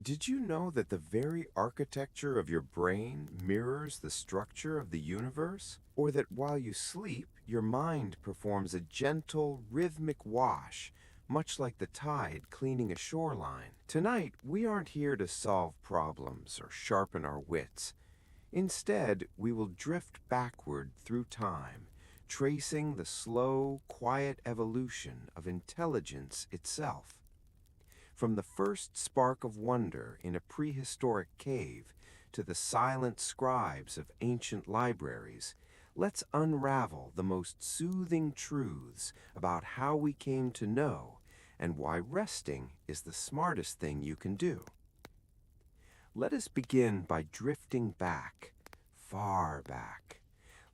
Did you know that the very architecture of your brain mirrors the structure of the universe? Or that while you sleep, your mind performs a gentle, rhythmic wash, much like the tide cleaning a shoreline? Tonight, we aren't here to solve problems or sharpen our wits. Instead, we will drift backward through time, tracing the slow, quiet evolution of intelligence itself. From the first spark of wonder in a prehistoric cave to the silent scribes of ancient libraries, let's unravel the most soothing truths about how we came to know and why resting is the smartest thing you can do. Let us begin by drifting back, far back.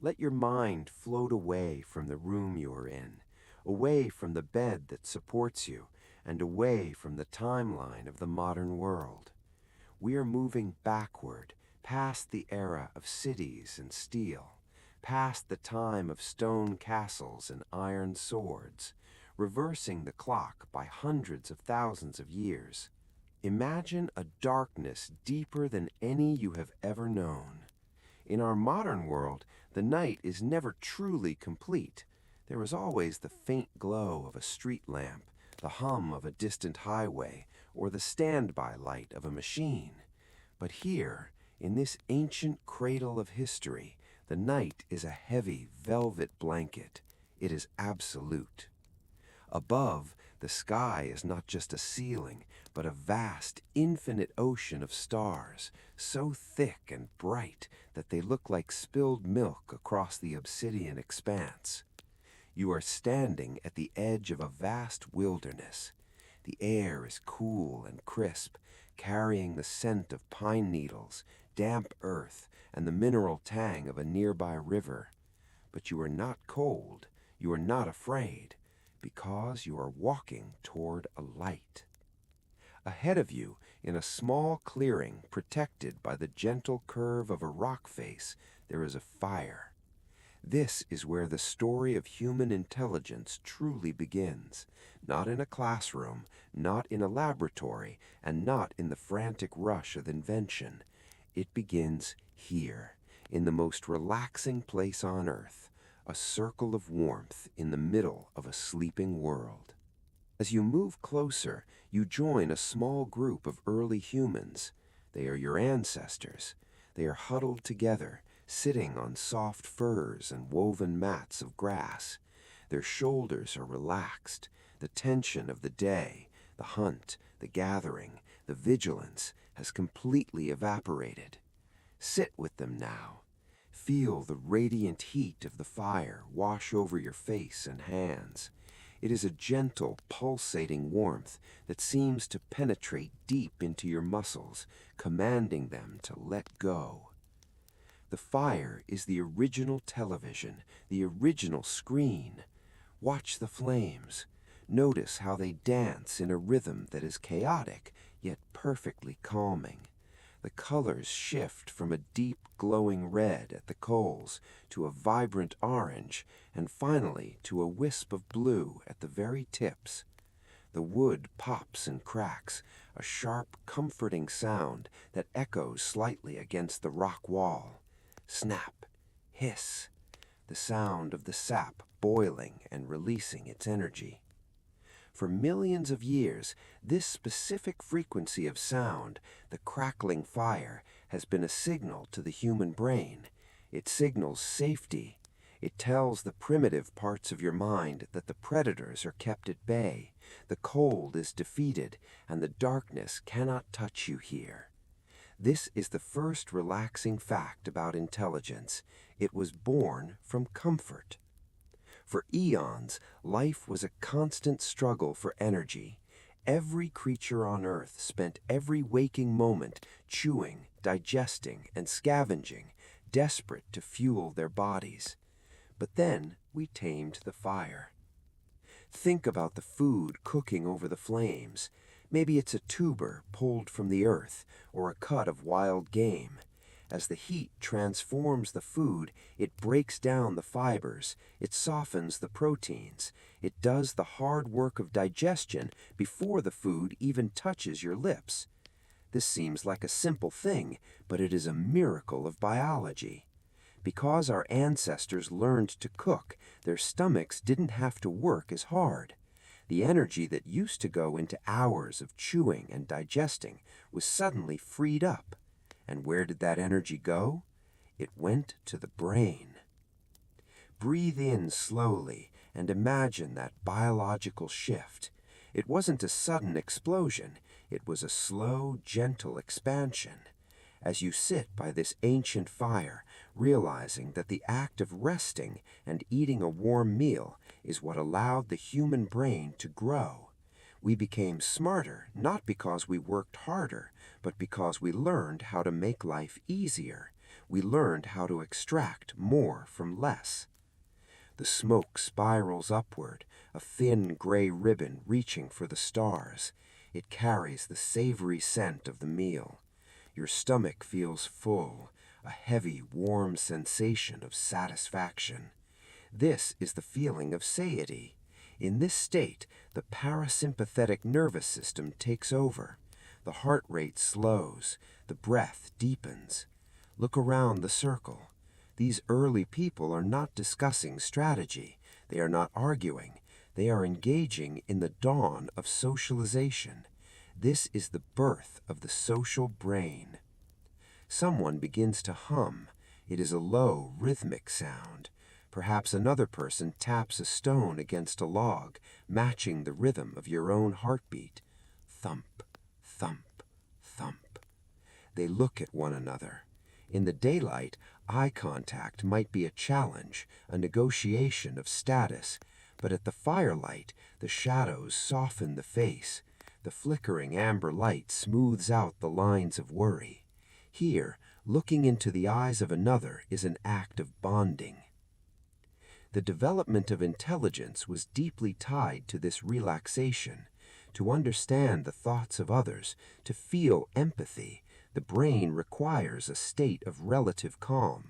Let your mind float away from the room you are in, away from the bed that supports you, and away from the timeline of the modern world. We are moving backward, past the era of cities and steel, past the time of stone castles and iron swords, reversing the clock by hundreds of thousands of years. Imagine a darkness deeper than any you have ever known. In our modern world, the night is never truly complete. There is always the faint glow of a street lamp, the hum of a distant highway, or the standby light of a machine. But here, in this ancient cradle of history, the night is a heavy velvet blanket. It is absolute. Above, the sky is not just a ceiling, but a vast, infinite ocean of stars, so thick and bright that they look like spilled milk across the obsidian expanse. You are standing at the edge of a vast wilderness. The air is cool and crisp, carrying the scent of pine needles, damp earth, and the mineral tang of a nearby river. But you are not cold, you are not afraid, because you are walking toward a light. Ahead of you, in a small clearing protected by the gentle curve of a rock face, there is a fire. This is where the story of human intelligence truly begins, not in a classroom, not in a laboratory, and not in the frantic rush of invention. It begins here, in the most relaxing place on earth, a circle of warmth in the middle of a sleeping world. As you move closer, you join a small group of early humans. They are your ancestors. They are huddled together, sitting on soft furs and woven mats of grass. Their shoulders are relaxed. The tension of the day, the hunt, the gathering, the vigilance has completely evaporated. Sit with them now. Feel the radiant heat of the fire wash over your face and hands. It is a gentle, pulsating warmth that seems to penetrate deep into your muscles, commanding them to let go. The fire is the original television, the original screen. Watch the flames. Notice how they dance in a rhythm that is chaotic, yet perfectly calming. The colors shift from a deep glowing red at the coals to a vibrant orange, and finally to a wisp of blue at the very tips. The wood pops and cracks, a sharp, comforting sound that echoes slightly against the rock wall. Snap, hiss, the sound of the sap boiling and releasing its energy. For millions of years, this specific frequency of sound, the crackling fire, has been a signal to the human brain. It signals safety. It tells the primitive parts of your mind that the predators are kept at bay, the cold is defeated, and the darkness cannot touch you here. This is the first relaxing fact about intelligence. It was born from comfort. For eons, life was a constant struggle for energy. Every creature on Earth spent every waking moment chewing, digesting, and scavenging, desperate to fuel their bodies. But then we tamed the fire. Think about the food cooking over the flames. Maybe it's a tuber pulled from the earth or a cut of wild game. As the heat transforms the food, it breaks down the fibers, it softens the proteins, it does the hard work of digestion before the food even touches your lips. This seems like a simple thing, but it is a miracle of biology. Because our ancestors learned to cook, their stomachs didn't have to work as hard. The energy that used to go into hours of chewing and digesting was suddenly freed up. And where did that energy go? It went to the brain. Breathe in slowly and imagine that biological shift. It wasn't a sudden explosion, it was a slow, gentle expansion. As you sit by this ancient fire, realizing that the act of resting and eating a warm meal is what allowed the human brain to grow. We became smarter not because we worked harder, but because we learned how to make life easier. We learned how to extract more from less. The smoke spirals upward, a thin gray ribbon reaching for the stars. It carries the savory scent of the meal. Your stomach feels full, a heavy, warm sensation of satisfaction. This is the feeling of satiety. In this state, the parasympathetic nervous system takes over. The heart rate slows, the breath deepens. Look around the circle. These early people are not discussing strategy. They are not arguing. They are engaging in the dawn of socialization. This is the birth of the social brain. Someone begins to hum. It is a low, rhythmic sound. Perhaps another person taps a stone against a log, matching the rhythm of your own heartbeat. Thump, thump, thump. They look at one another. In the daylight, eye contact might be a challenge, a negotiation of status, but at the firelight, the shadows soften the face. The flickering amber light smooths out the lines of worry. Here, looking into the eyes of another is an act of bonding. The development of intelligence was deeply tied to this relaxation. To understand the thoughts of others, to feel empathy, the brain requires a state of relative calm.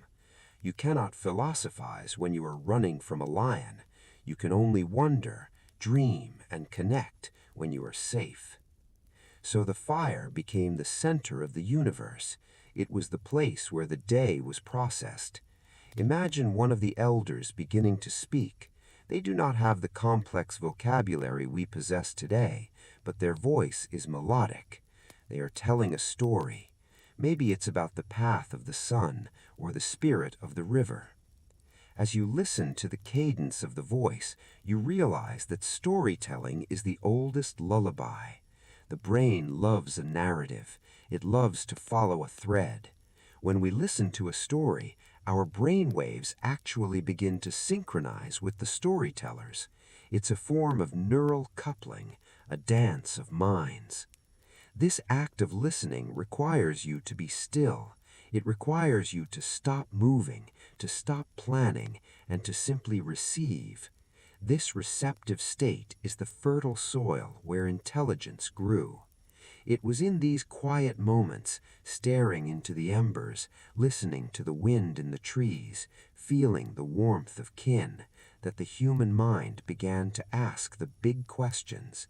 You cannot philosophize when you are running from a lion. You can only wonder, dream, and connect when you are safe. So the fire became the center of the universe. It was the place where the day was processed. Imagine one of the elders beginning to speak. They do not have the complex vocabulary we possess today, but their voice is melodic. They are telling a story. Maybe it's about the path of the sun or the spirit of the river. As you listen to the cadence of the voice, you realize that storytelling is the oldest lullaby. The brain loves a narrative. It loves to follow a thread. When we listen to a story, our brain waves actually begin to synchronize with the storytellers. It's a form of neural coupling, a dance of minds. This act of listening requires you to be still. It requires you to stop moving, to stop planning, and to simply receive. This receptive state is the fertile soil where intelligence grew. It was in these quiet moments, staring into the embers, listening to the wind in the trees, feeling the warmth of kin, that the human mind began to ask the big questions.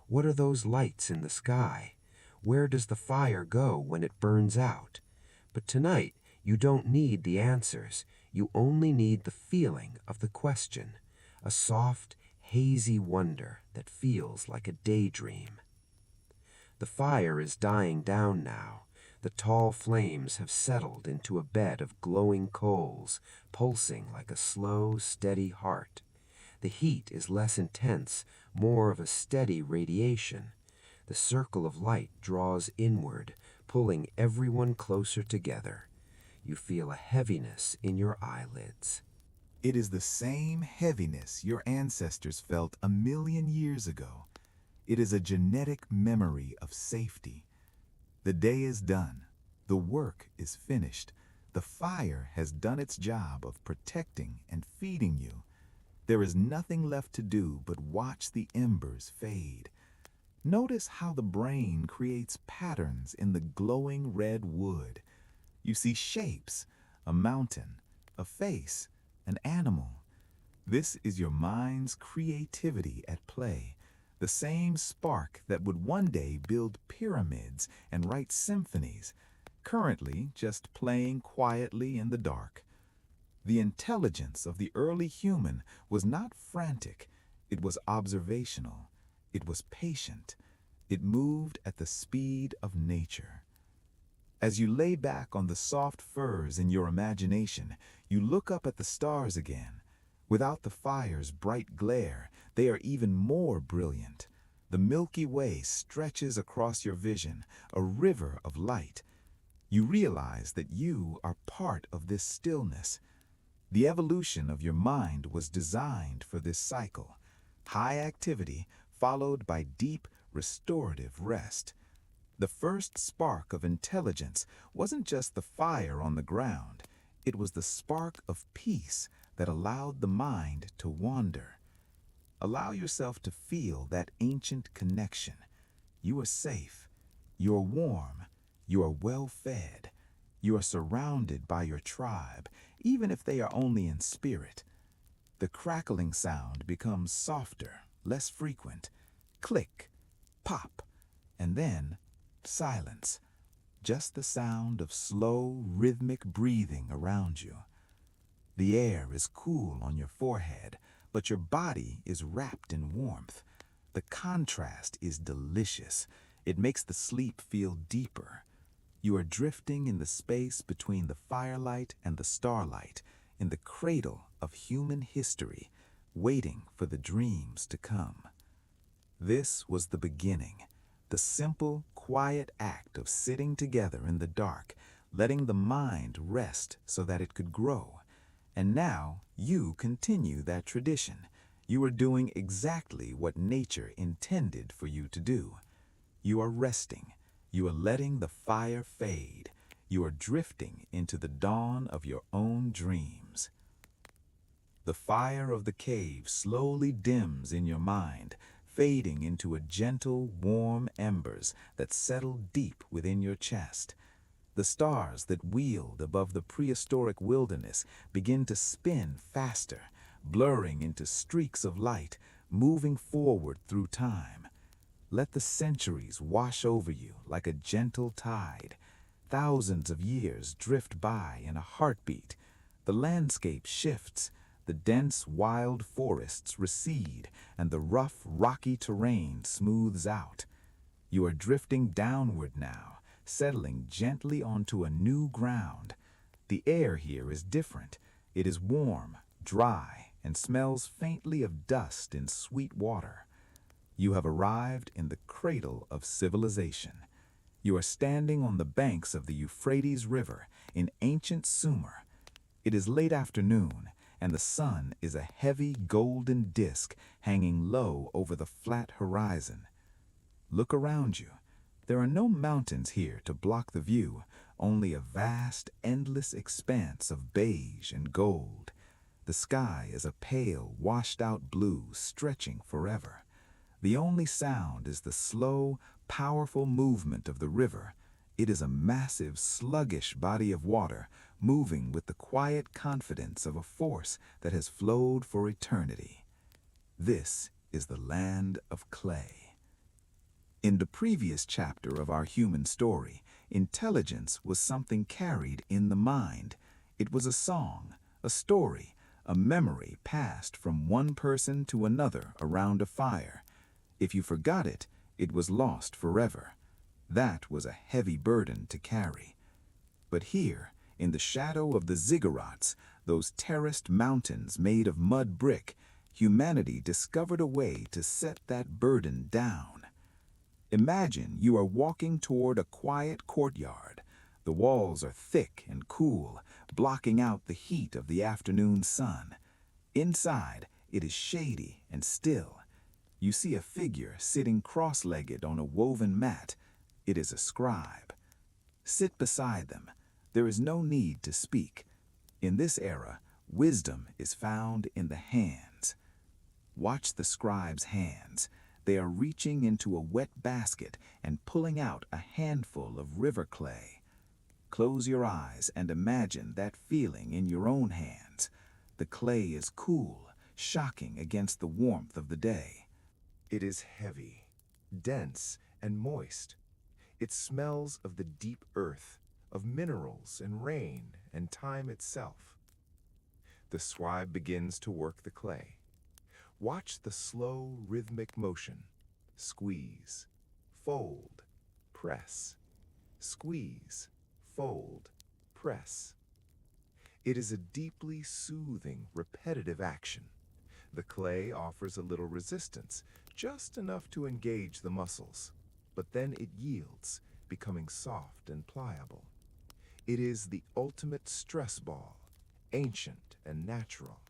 What are those lights in the sky? Where does the fire go when it burns out? But tonight, you don't need the answers. You only need the feeling of the question, a soft, hazy wonder that feels like a daydream. The fire is dying down now. The tall flames have settled into a bed of glowing coals, pulsing like a slow, steady heart. The heat is less intense, more of a steady radiation. The circle of light draws inward, pulling everyone closer together. You feel a heaviness in your eyelids. It is the same heaviness your ancestors felt 1,000,000 years ago. It is a genetic memory of safety. The day is done. The work is finished. The fire has done its job of protecting and feeding you. There is nothing left to do but watch the embers fade. Notice how the brain creates patterns in the glowing red wood. You see shapes, a mountain, a face, an animal. This is your mind's creativity at play, The same spark that would one day build pyramids and write symphonies, currently just playing quietly in the dark. The intelligence of the early human was not frantic, it was observational, it was patient, it moved at the speed of nature. As you lay back on the soft furs in your imagination, you look up at the stars again. Without the fire's bright glare, they are even more brilliant. The Milky Way stretches across your vision, a river of light. You realize that you are part of this stillness. The evolution of your mind was designed for this cycle. High activity followed by deep, restorative rest. The first spark of intelligence wasn't just the fire on the ground. It was the spark of peace that allowed the mind to wander. Allow yourself to feel that ancient connection. You are safe. You are warm. You are well fed. You are surrounded by your tribe, even if they are only in spirit. The crackling sound becomes softer, less frequent. Click, pop, and then silence. Just the sound of slow, rhythmic breathing around you. The air is cool on your forehead, but your body is wrapped in warmth. The contrast is delicious. It makes the sleep feel deeper. You are drifting in the space between the firelight and the starlight, in the cradle of human history, waiting for the dreams to come. This was the beginning, the simple, quiet act of sitting together in the dark, letting the mind rest so that it could grow. And now you continue that tradition. You are doing exactly what nature intended for you to do. You are resting. You are letting the fire fade. You are drifting into the dawn of your own dreams. The fire of the cave slowly dims in your mind, fading into a gentle, warm embers that settle deep within your chest. The stars that wheeled above the prehistoric wilderness begin to spin faster, blurring into streaks of light, moving forward through time. Let the centuries wash over you like a gentle tide. Thousands of years drift by in a heartbeat. The landscape shifts. The dense, wild forests recede, and the rough, rocky terrain smooths out. You are drifting downward now, settling gently onto a new ground. The air here is different. It is warm, dry, and smells faintly of dust and sweet water. You have arrived in the cradle of civilization. You are standing on the banks of the Euphrates River in ancient Sumer. It is late afternoon, and the sun is a heavy golden disk hanging low over the flat horizon. Look around you. There are no mountains here to block the view, only a vast, endless expanse of beige and gold. The sky is a pale, washed-out blue stretching forever. The only sound is the slow, powerful movement of the river. It is a massive, sluggish body of water, moving with the quiet confidence of a force that has flowed for eternity. This is the land of clay. In the previous chapter of our human story, intelligence was something carried in the mind. It was a song, a story, a memory passed from one person to another around a fire. If you forgot it, it was lost forever. That was a heavy burden to carry. But here, in the shadow of the ziggurats, those terraced mountains made of mud brick, humanity discovered a way to set that burden down. Imagine you are walking toward a quiet courtyard. The walls are thick and cool, blocking out the heat of the afternoon sun. Inside, it is shady and still. You see a figure sitting cross-legged on a woven mat. It is a scribe. Sit beside them. There is no need to speak. In this era, wisdom is found in the hands. Watch the scribe's hands. They are reaching into a wet basket and pulling out a handful of river clay. Close your eyes and imagine that feeling in your own hands. The clay is cool, shocking against the warmth of the day. It is heavy, dense, and moist. It smells of the deep earth, of minerals and rain and time itself. The scribe begins to work the clay. Watch the slow, rhythmic motion. Squeeze, fold, press. Squeeze, fold, press. It is a deeply soothing, repetitive action. The clay offers a little resistance, just enough to engage the muscles, but then it yields, becoming soft and pliable. It is the ultimate stress ball, ancient and natural.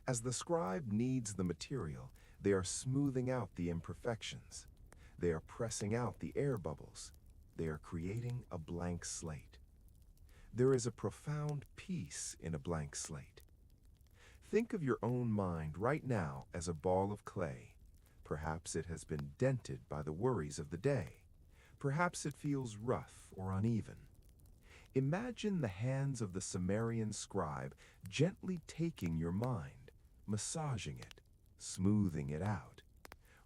As the scribe kneads the material, they are smoothing out the imperfections. They are pressing out the air bubbles. They are creating a blank slate. There is a profound peace in a blank slate. Think of your own mind right now as a ball of clay. Perhaps it has been dented by the worries of the day. Perhaps it feels rough or uneven. Imagine the hands of the Sumerian scribe gently taking your mind, massaging it, smoothing it out,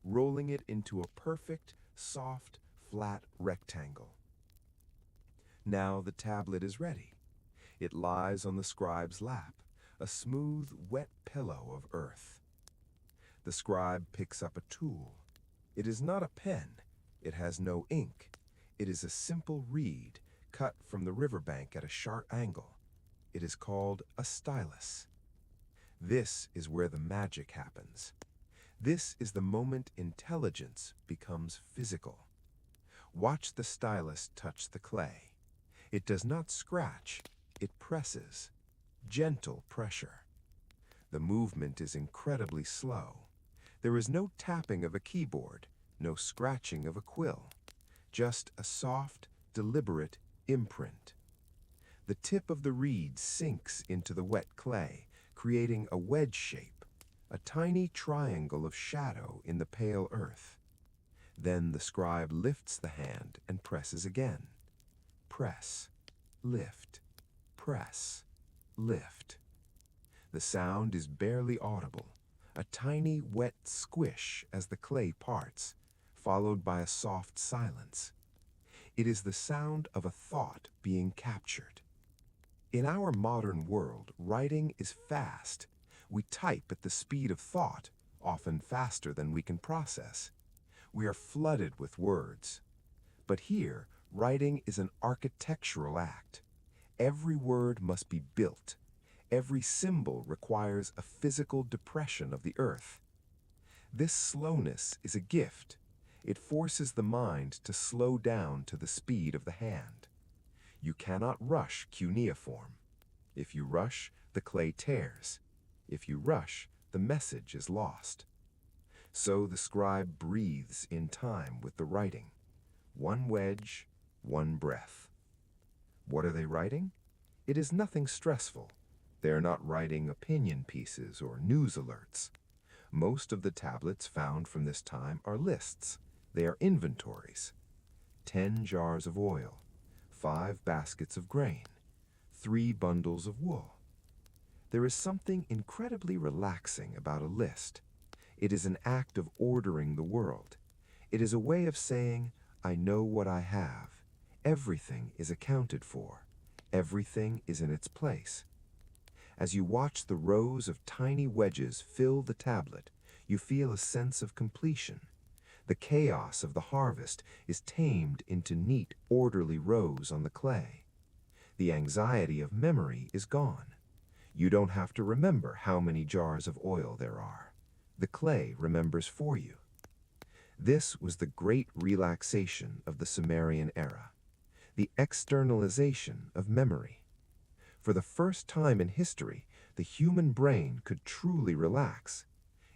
rolling it into a perfect, soft, flat rectangle. Now the tablet is ready. It lies on the scribe's lap, a smooth, wet pillow of earth. The scribe picks up a tool. It is not a pen. It has no ink. It is a simple reed cut from the riverbank at a sharp angle. It is called a stylus. This is where the magic happens. This is the moment intelligence becomes physical. Watch the stylus touch the clay. It does not scratch, it presses. Gentle pressure. The movement is incredibly slow. There is no tapping of a keyboard, no scratching of a quill, just a soft, deliberate imprint. The tip of the reed sinks into the wet clay, creating a wedge shape, a tiny triangle of shadow in the pale earth. Then the scribe lifts the hand and presses again. Press, lift, press, lift. The sound is barely audible, a tiny wet squish as the clay parts, followed by a soft silence. It is the sound of a thought being captured. In our modern world, writing is fast. We type at the speed of thought, often faster than we can process. We are flooded with words. But here, writing is an architectural act. Every word must be built. Every symbol requires a physical depression of the earth. This slowness is a gift. It forces the mind to slow down to the speed of the hand. You cannot rush cuneiform. If you rush, the clay tears. If you rush, the message is lost. So the scribe breathes in time with the writing. One wedge, one breath. What are they writing? It is nothing stressful. They are not writing opinion pieces or news alerts. Most of the tablets found from this time are lists. They are inventories. 10 jars of oil, 5 baskets of grain, 3 bundles of wool. There is something incredibly relaxing about a list. It is an act of ordering the world. It is a way of saying, I know what I have. Everything is accounted for. Everything is in its place. As you watch the rows of tiny wedges fill the tablet, you feel a sense of completion. The chaos of the harvest is tamed into neat, orderly rows on the clay. The anxiety of memory is gone. You don't have to remember how many jars of oil there are. The clay remembers for you. This was the great relaxation of the Sumerian era, the externalization of memory. For the first time in history, the human brain could truly relax.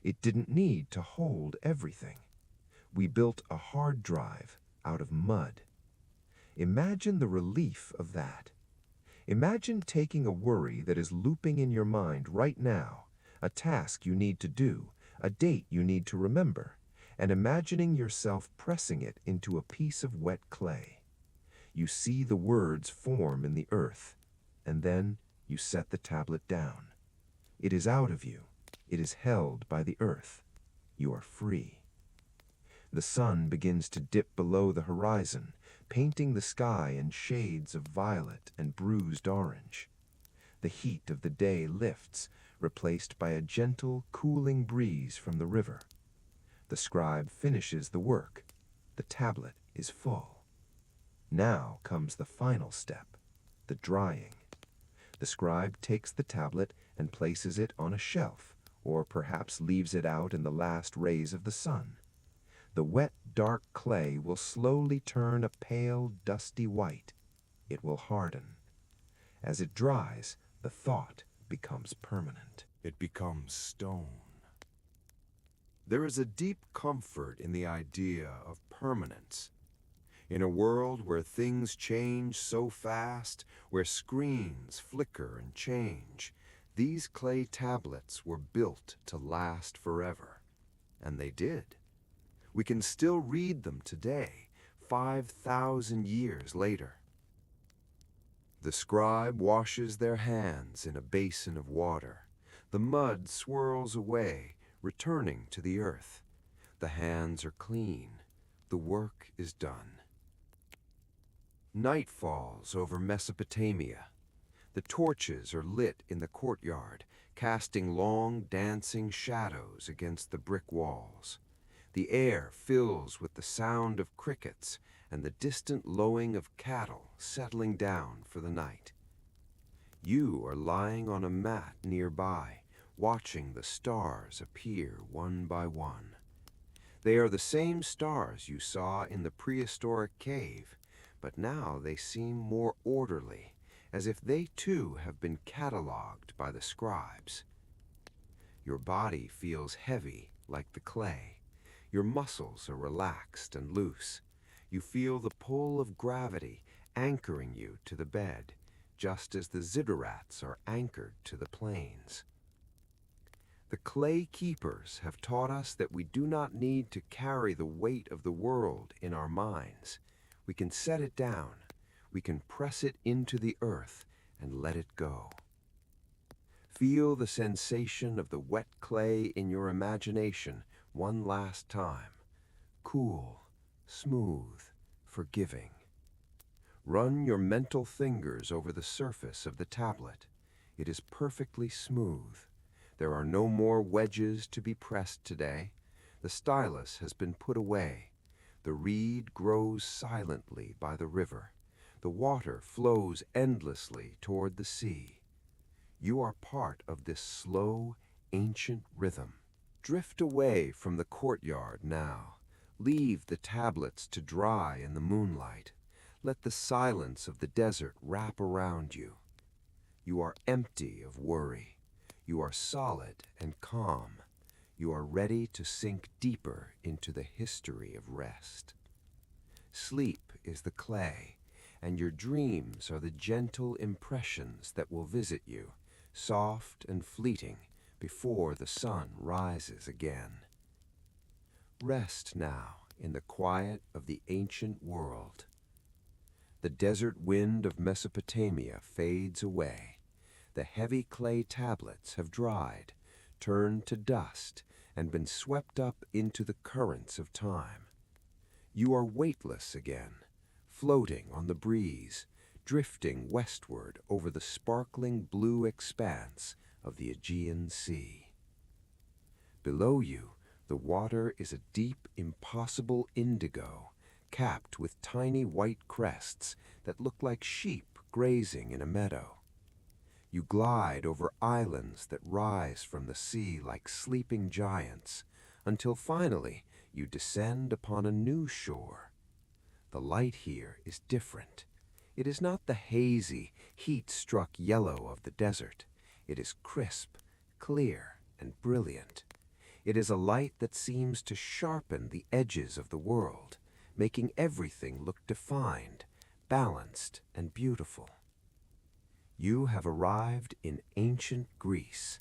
It didn't need to hold everything. We built a hard drive out of mud. Imagine the relief of that. Imagine taking a worry that is looping in your mind right now, a task you need to do, a date you need to remember, and imagining yourself pressing it into a piece of wet clay. You see the words form in the earth, and then you set the tablet down. It is out of you. It is held by the earth. You are free. The sun begins to dip below the horizon, painting the sky in shades of violet and bruised orange. The heat of the day lifts, replaced by a gentle, cooling breeze from the river. The scribe finishes the work. The tablet is full. Now comes the final step, the drying. The scribe takes the tablet and places it on a shelf, or perhaps leaves it out in the last rays of the sun. The wet, dark clay will slowly turn a pale, dusty white. It will harden. As it dries, the thought becomes permanent. It becomes stone. There is a deep comfort in the idea of permanence. In a world where things change so fast, where screens flicker and change, these clay tablets were built to last forever. And they did. We can still read them today, 5,000 years later. The scribe washes their hands in a basin of water. The mud swirls away, returning to the earth. The hands are clean. The work is done. Night falls over Mesopotamia. The torches are lit in the courtyard, casting long, dancing shadows against the brick walls. The air fills with the sound of crickets and the distant lowing of cattle settling down for the night. You are lying on a mat nearby, watching the stars appear one by one. They are the same stars you saw in the prehistoric cave, but now they seem more orderly, as if they too have been catalogued by the scribes. Your body feels heavy like the clay. Your muscles are relaxed and loose. You feel the pull of gravity anchoring you to the bed, just as the ziggurats are anchored to the plains. The clay keepers have taught us that we do not need to carry the weight of the world in our minds. We can set it down. We can press it into the earth and let it go. Feel the sensation of the wet clay in your imagination one last time. Cool, smooth, forgiving. Run your mental fingers over the surface of the tablet. It is perfectly smooth. There are no more wedges to be pressed today. The stylus has been put away. The reed grows silently by the river. The water flows endlessly toward the sea. You are part of this slow, ancient rhythm. Drift away from the courtyard now. Leave the tablets to dry in the moonlight. Let the silence of the desert wrap around you. You are empty of worry. You are solid and calm. You are ready to sink deeper into the history of rest. Sleep is the clay, and your dreams are the gentle impressions that will visit you, soft and fleeting, before the sun rises again. Rest now in the quiet of the ancient world. The desert wind of Mesopotamia fades away. The heavy clay tablets have dried, turned to dust, and been swept up into the currents of time. You are weightless again, floating on the breeze, drifting westward over the sparkling blue expanse of the Aegean Sea. Below you, the water is a deep, impossible indigo, capped with tiny white crests that look like sheep grazing in a meadow. You glide over islands that rise from the sea like sleeping giants, until finally you descend upon a new shore. The light here is different. It is not the hazy, heat-struck yellow of the desert. It is crisp, clear, and brilliant. It is a light that seems to sharpen the edges of the world, making everything look defined, balanced, and beautiful. You have arrived in ancient Greece.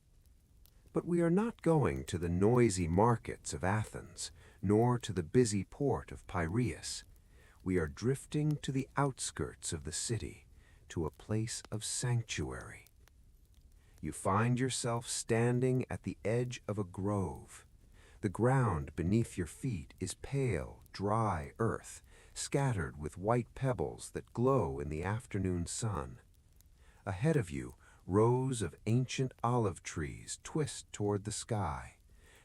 But we are not going to the noisy markets of Athens, nor to the busy port of Piraeus. We are drifting to the outskirts of the city, to a place of sanctuary. You find yourself standing at the edge of a grove. The ground beneath your feet is pale, dry earth, scattered with white pebbles that glow in the afternoon sun. Ahead of you, rows of ancient olive trees twist toward the sky.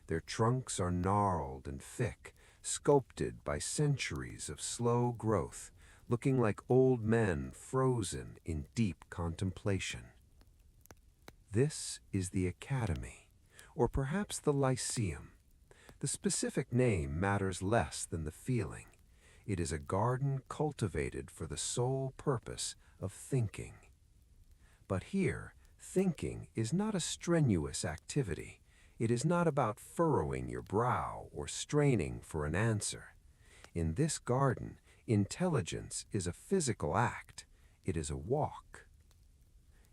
Their trunks are gnarled and thick, sculpted by centuries of slow growth, looking like old men frozen in deep contemplation. This is the Academy, or perhaps the Lyceum. The specific name matters less than the feeling. It is a garden cultivated for the sole purpose of thinking. But here, thinking is not a strenuous activity. It is not about furrowing your brow or straining for an answer. In this garden, intelligence is a physical act. It is a walk.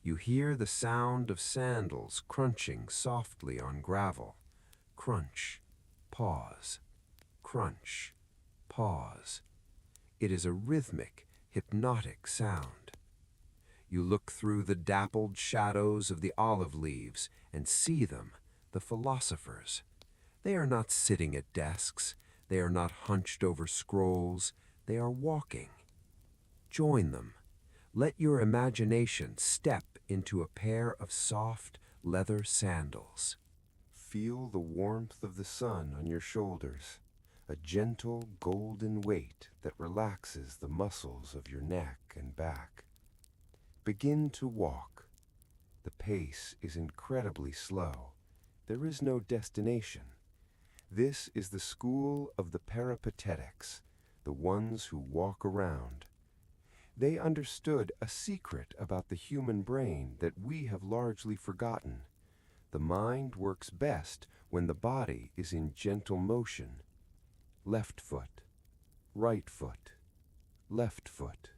You hear the sound of sandals crunching softly on gravel. Crunch, pause, crunch, pause. It is a rhythmic, hypnotic sound. You look through the dappled shadows of the olive leaves and see them, the philosophers. They are not sitting at desks. They are not hunched over scrolls. They are walking. Join them. Let your imagination step into a pair of soft leather sandals. Feel the warmth of the sun on your shoulders, a gentle golden weight that relaxes the muscles of your neck and back. Begin to walk. The pace is incredibly slow. There is no destination. This is the school of the peripatetics, the ones who walk around. They understood a secret about the human brain that we have largely forgotten. The mind works best when the body is in gentle motion. Left foot, right foot, left foot,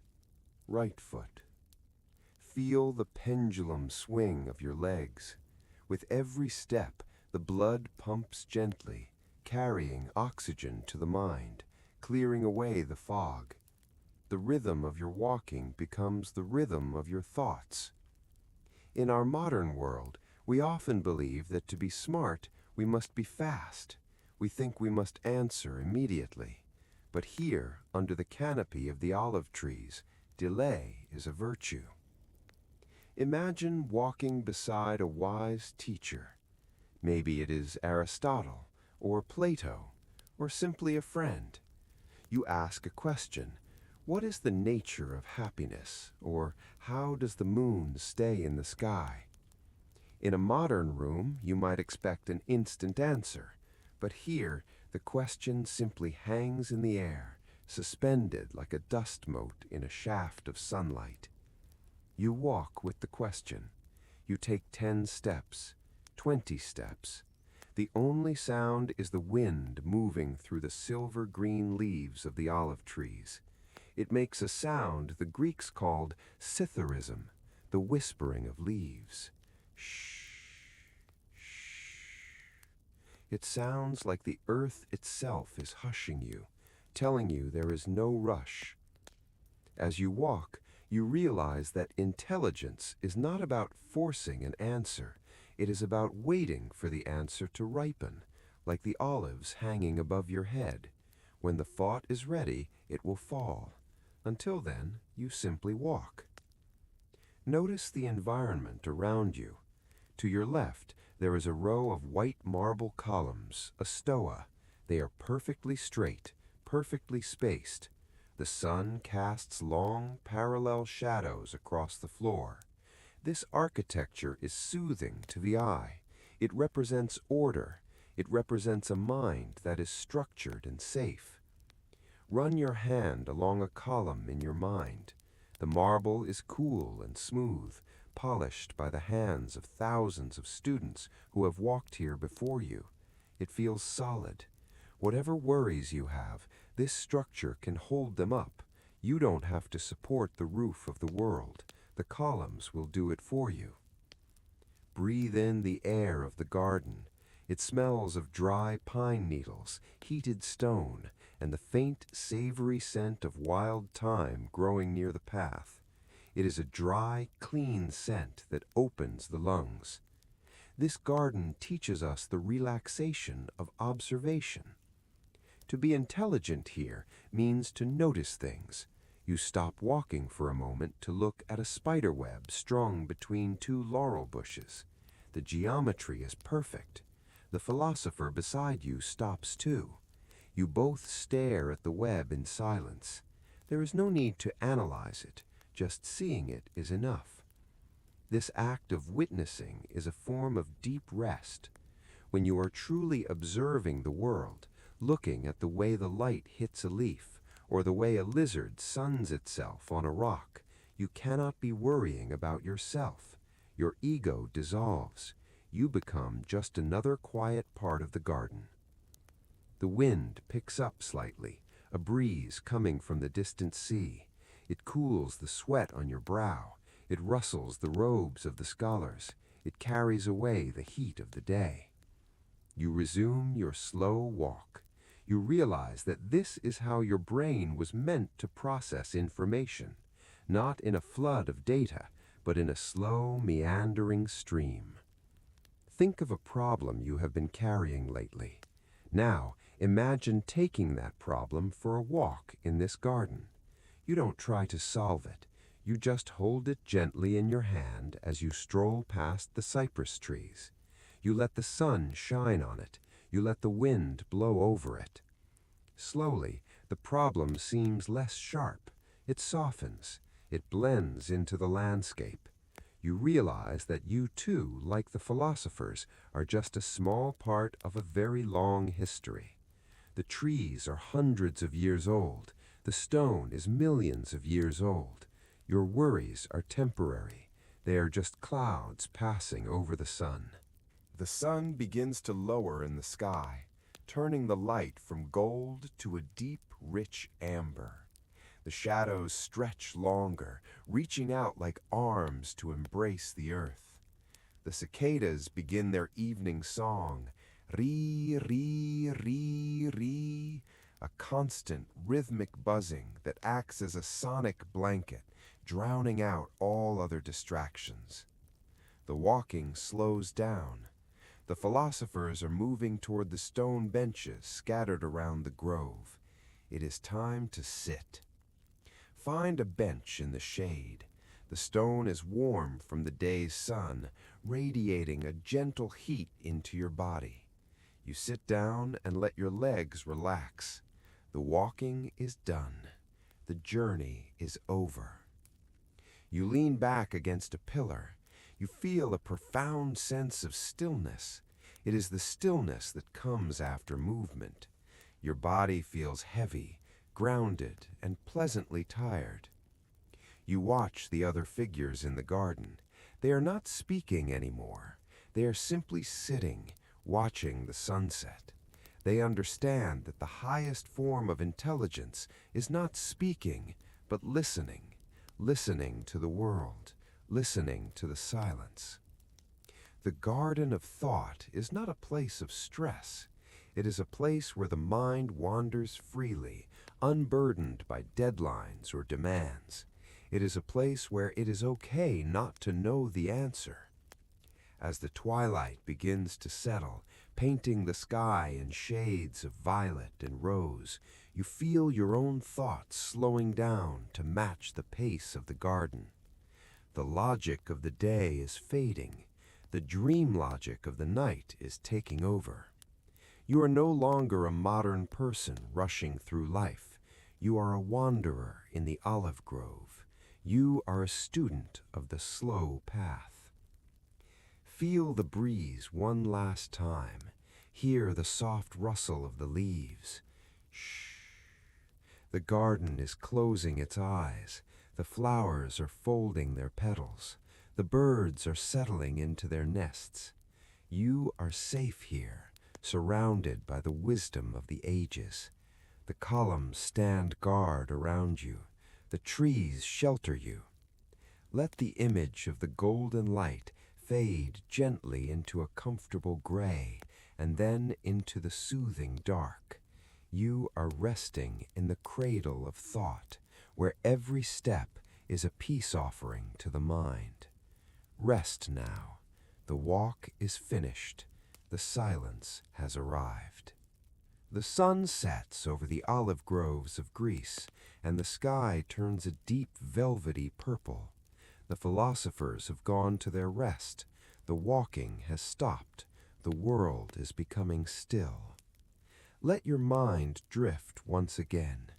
right foot. Feel the pendulum swing of your legs. With every step, the blood pumps gently, carrying oxygen to the mind, clearing away the fog. The rhythm of your walking becomes the rhythm of your thoughts. In our modern world, we often believe that to be smart, we must be fast. We think we must answer immediately. But here, under the canopy of the olive trees, delay is a virtue. Imagine walking beside a wise teacher. Maybe it is Aristotle, or Plato, or simply a friend. You ask a question. What is the nature of happiness? Or how does the moon stay in the sky? In a modern room, you might expect an instant answer. But here, the question simply hangs in the air, suspended like a dust mote in a shaft of sunlight. You walk with the question. You take 10 steps, 20 steps. The only sound is the wind moving through the silver-green leaves of the olive trees. It makes a sound the Greeks called citharism, the whispering of leaves. Shh, shh. It sounds like the earth itself is hushing you, telling you there is no rush. As you walk, you realize that intelligence is not about forcing an answer. It is about waiting for the answer to ripen, like the olives hanging above your head. When the thought is ready, it will fall. Until then, you simply walk. Notice the environment around you. To your left, there is a row of white marble columns, a stoa. They are perfectly straight, perfectly spaced. The sun casts long, parallel shadows across the floor. This architecture is soothing to the eye. It represents order. It represents a mind that is structured and safe. Run your hand along a column in your mind. The marble is cool and smooth, polished by the hands of thousands of students who have walked here before you. It feels solid. Whatever worries you have, this structure can hold them up. You don't have to support the roof of the world. The columns will do it for you. Breathe in the air of the garden. It smells of dry pine needles, heated stone, and the faint, savory scent of wild thyme growing near the path. It is a dry, clean scent that opens the lungs. This garden teaches us the relaxation of observation. To be intelligent here means to notice things. You stop walking for a moment to look at a spider web strung between two laurel bushes. The geometry is perfect. The philosopher beside you stops too. You both stare at the web in silence. There is no need to analyze it. Just seeing it is enough. This act of witnessing is a form of deep rest. When you are truly observing the world, looking at the way the light hits a leaf, or the way a lizard suns itself on a rock, you cannot be worrying about yourself. Your ego dissolves. You become just another quiet part of the garden. The wind picks up slightly, a breeze coming from the distant sea. It cools the sweat on your brow. It rustles the robes of the scholars. It carries away the heat of the day. You resume your slow walk. You realize that this is how your brain was meant to process information, not in a flood of data, but in a slow, meandering stream. Think of a problem you have been carrying lately. Now, imagine taking that problem for a walk in this garden. You don't try to solve it. You just hold it gently in your hand as you stroll past the cypress trees. You let the sun shine on it. You let the wind blow over it. Slowly, the problem seems less sharp. It softens. It blends into the landscape. You realize that you too, like the philosophers, are just a small part of a very long history. The trees are hundreds of years old. The stone is millions of years old. Your worries are temporary. They are just clouds passing over the sun. The sun begins to lower in the sky, turning the light from gold to a deep, rich amber. The shadows stretch longer, reaching out like arms to embrace the earth. The cicadas begin their evening song, ree, ree, ree, ree, a constant rhythmic buzzing that acts as a sonic blanket, drowning out all other distractions. The walking slows down. The philosophers are moving toward the stone benches scattered around the grove. It is time to sit. Find a bench in the shade. The stone is warm from the day's sun, radiating a gentle heat into your body. You sit down and let your legs relax. The walking is done. The journey is over. You lean back against a pillar. You feel a profound sense of stillness. It is the stillness that comes after movement. Your body feels heavy, grounded, and pleasantly tired. You watch the other figures in the garden. They are not speaking anymore. They are simply sitting, watching the sunset. They understand that the highest form of intelligence is not speaking, but listening, listening to the world, listening to the silence. The garden of thought is not a place of stress. It is a place where the mind wanders freely, unburdened by deadlines or demands. It is a place where it is okay not to know the answer. As the twilight begins to settle, painting the sky in shades of violet and rose, you feel your own thoughts slowing down to match the pace of the garden. The logic of the day is fading. The dream logic of the night is taking over. You are no longer a modern person rushing through life. You are a wanderer in the olive grove. You are a student of the slow path. Feel the breeze one last time. Hear the soft rustle of the leaves. Shh. The garden is closing its eyes. The flowers are folding their petals. The birds are settling into their nests. You are safe here, surrounded by the wisdom of the ages. The columns stand guard around you. The trees shelter you. Let the image of the golden light fade gently into a comfortable gray, and then into the soothing dark. You are resting in the cradle of thought, where every step is a peace offering to the mind. Rest now. The walk is finished. The silence has arrived. The sun sets over the olive groves of Greece, and the sky turns a deep velvety purple. The philosophers have gone to their rest. The walking has stopped. The world is becoming still. Let your mind drift once again.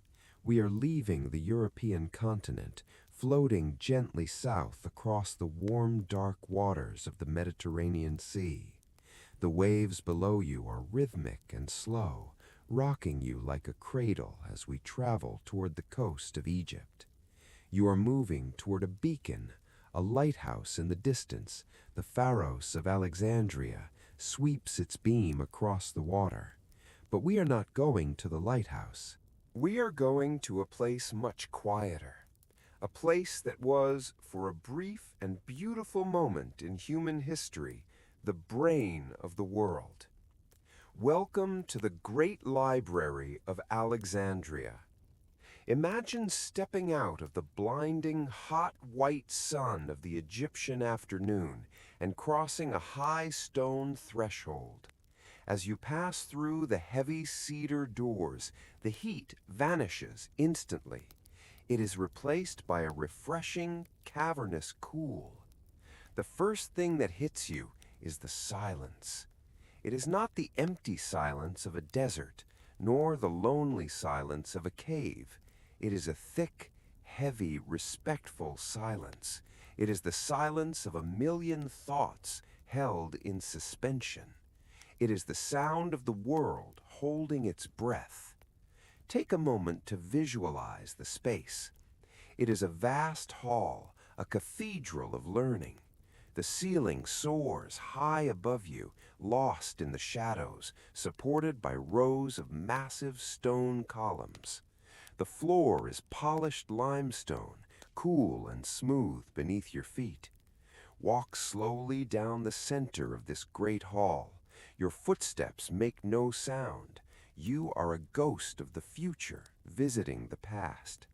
We are leaving the European continent, floating gently south across the warm, dark waters of the Mediterranean Sea. The waves below you are rhythmic and slow, rocking you like a cradle as we travel toward the coast of Egypt. You are moving toward a beacon, a lighthouse in the distance. The Pharos of Alexandria sweeps its beam across the water. But we are not going to the lighthouse. We are going to a place much quieter, a place that was, for a brief and beautiful moment in human history, the brain of the world. Welcome to the great Library of Alexandria. Imagine stepping out of the blinding, hot, white sun of the Egyptian afternoon and crossing a high stone threshold. As you pass through the heavy cedar doors, the heat vanishes instantly. It is replaced by a refreshing, cavernous cool. The first thing that hits you is the silence. It is not the empty silence of a desert, nor the lonely silence of a cave. It is a thick, heavy, respectful silence. It is the silence of a million thoughts held in suspension. It is the sound of the world holding its breath. Take a moment to visualize the space. It is a vast hall, a cathedral of learning. The ceiling soars high above you, lost in the shadows, supported by rows of massive stone columns. The floor is polished limestone, cool and smooth beneath your feet. Walk slowly down the center of this great hall. Your footsteps make no sound. You are a ghost of the future, visiting the past.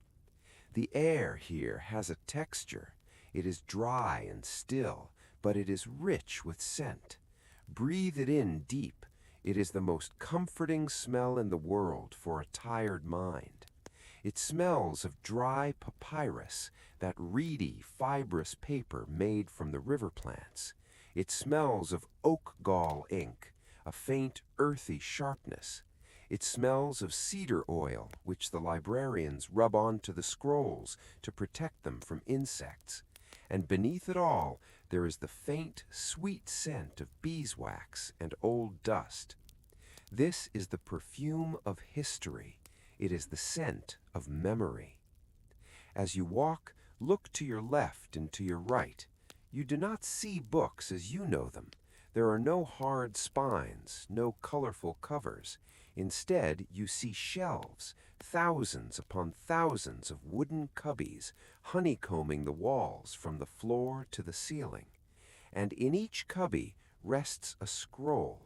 The air here has a texture. It is dry and still, but it is rich with scent. Breathe it in deep. It is the most comforting smell in the world for a tired mind. It smells of dry papyrus, that reedy, fibrous paper made from the river plants. It smells of oak gall ink, a faint, earthy sharpness. It smells of cedar oil, which the librarians rub onto the scrolls to protect them from insects. And beneath it all, there is the faint, sweet scent of beeswax and old dust. This is the perfume of history. It is the scent of memory. As you walk, look to your left and to your right. You do not see books as you know them. There are no hard spines, no colorful covers. Instead, you see shelves, thousands upon thousands of wooden cubbies, honeycombing the walls from the floor to the ceiling. And in each cubby rests a scroll.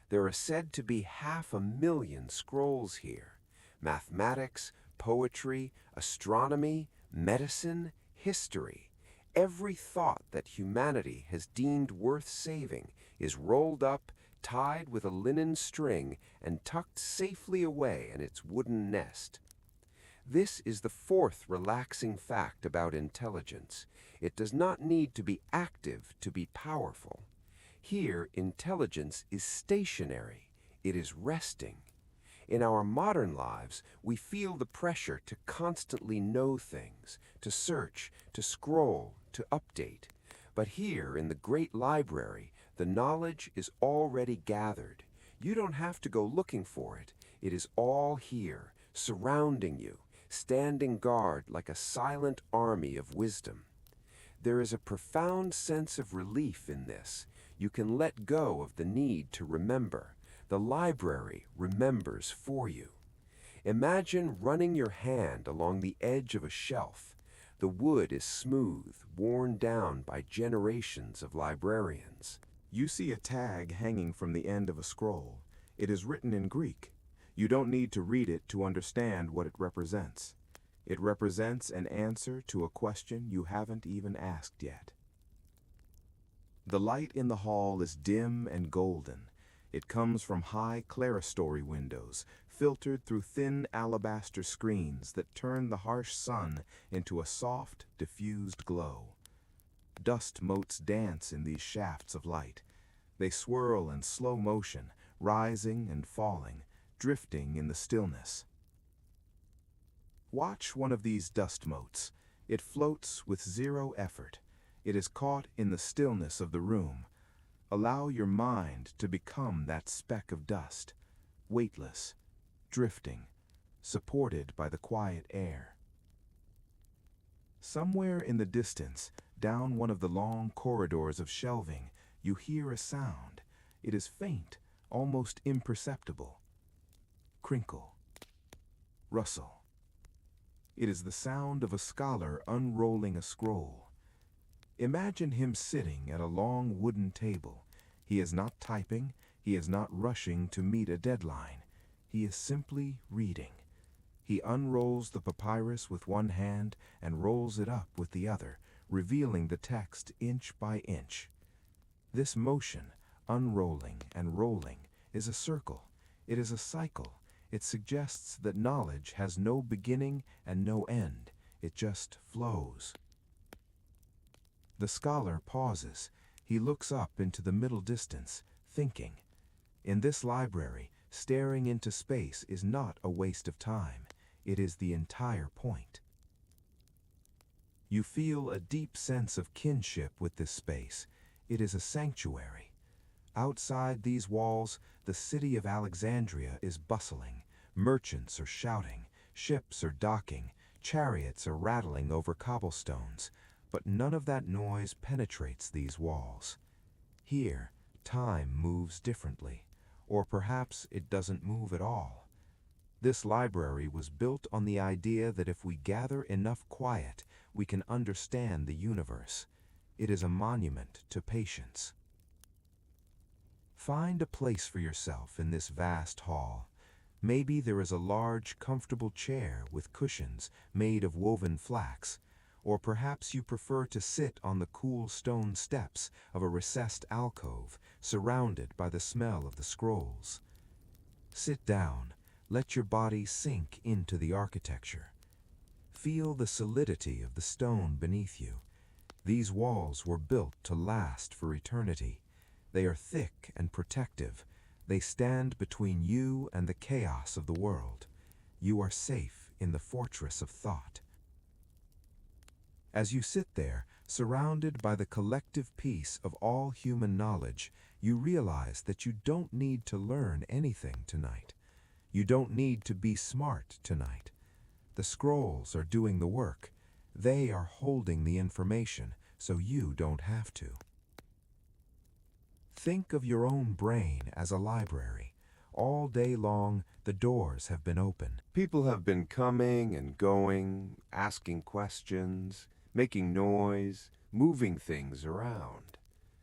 There are said to be 500,000 scrolls here. Mathematics, poetry, astronomy, medicine, history. Every thought that humanity has deemed worth saving is rolled up, tied with a linen string, and tucked safely away in its wooden nest. This is the fourth relaxing fact about intelligence. It does not need to be active to be powerful. Here, intelligence is stationary. It is resting. In our modern lives, we feel the pressure to constantly know things, to search, to scroll, to update. But here in the great library, the knowledge is already gathered. You don't have to go looking for it. It is all here, surrounding you, standing guard like a silent army of wisdom. There is a profound sense of relief in this. You can let go of the need to remember. The library remembers for you. Imagine running your hand along the edge of a shelf. The wood is smooth, worn down by generations of librarians. You see a tag hanging from the end of a scroll. It is written in Greek. You don't need to read it to understand what it represents. It represents an answer to a question you haven't even asked yet. The light in the hall is dim and golden. It comes from high clerestory windows, filtered through thin alabaster screens that turn the harsh sun into a soft, diffused glow. Dust motes dance in these shafts of light. They swirl in slow motion, rising and falling, drifting in the stillness. Watch one of these dust motes. It floats with zero effort. It is caught in the stillness of the room. Allow your mind to become that speck of dust, weightless, drifting, supported by the quiet air. Somewhere in the distance, down one of the long corridors of shelving, you hear a sound. It is faint, almost imperceptible. Crinkle. Rustle. It is the sound of a scholar unrolling a scroll. Imagine him sitting at a long wooden table. He is not typing, he is not rushing to meet a deadline. He is simply reading. He unrolls the papyrus with one hand and rolls it up with the other, revealing the text inch by inch. This motion, unrolling and rolling, is a circle. It is a cycle. It suggests that knowledge has no beginning and no end. It just flows. The scholar pauses. He looks up into the middle distance, thinking. In this library, staring into space is not a waste of time. It is the entire point. You feel a deep sense of kinship with this space. It is a sanctuary. Outside these walls, the city of Alexandria is bustling. Merchants are shouting, ships are docking, chariots are rattling over cobblestones, but none of that noise penetrates these walls. Here, time moves differently, or perhaps it doesn't move at all. This library was built on the idea that if we gather enough quiet, we can understand the universe. It is a monument to patience. Find a place for yourself in this vast hall. Maybe there is a large, comfortable chair with cushions made of woven flax, or perhaps you prefer to sit on the cool stone steps of a recessed alcove, surrounded by the smell of the scrolls. Sit down. Let your body sink into the architecture. Feel the solidity of the stone beneath you. These walls were built to last for eternity. They are thick and protective. They stand between you and the chaos of the world. You are safe in the fortress of thought. As you sit there, surrounded by the collective peace of all human knowledge, you realize that you don't need to learn anything tonight. You don't need to be smart tonight. The scrolls are doing the work. They are holding the information, so you don't have to. Think of your own brain as a library. All day long, the doors have been open. People have been coming and going, asking questions, making noise, moving things around.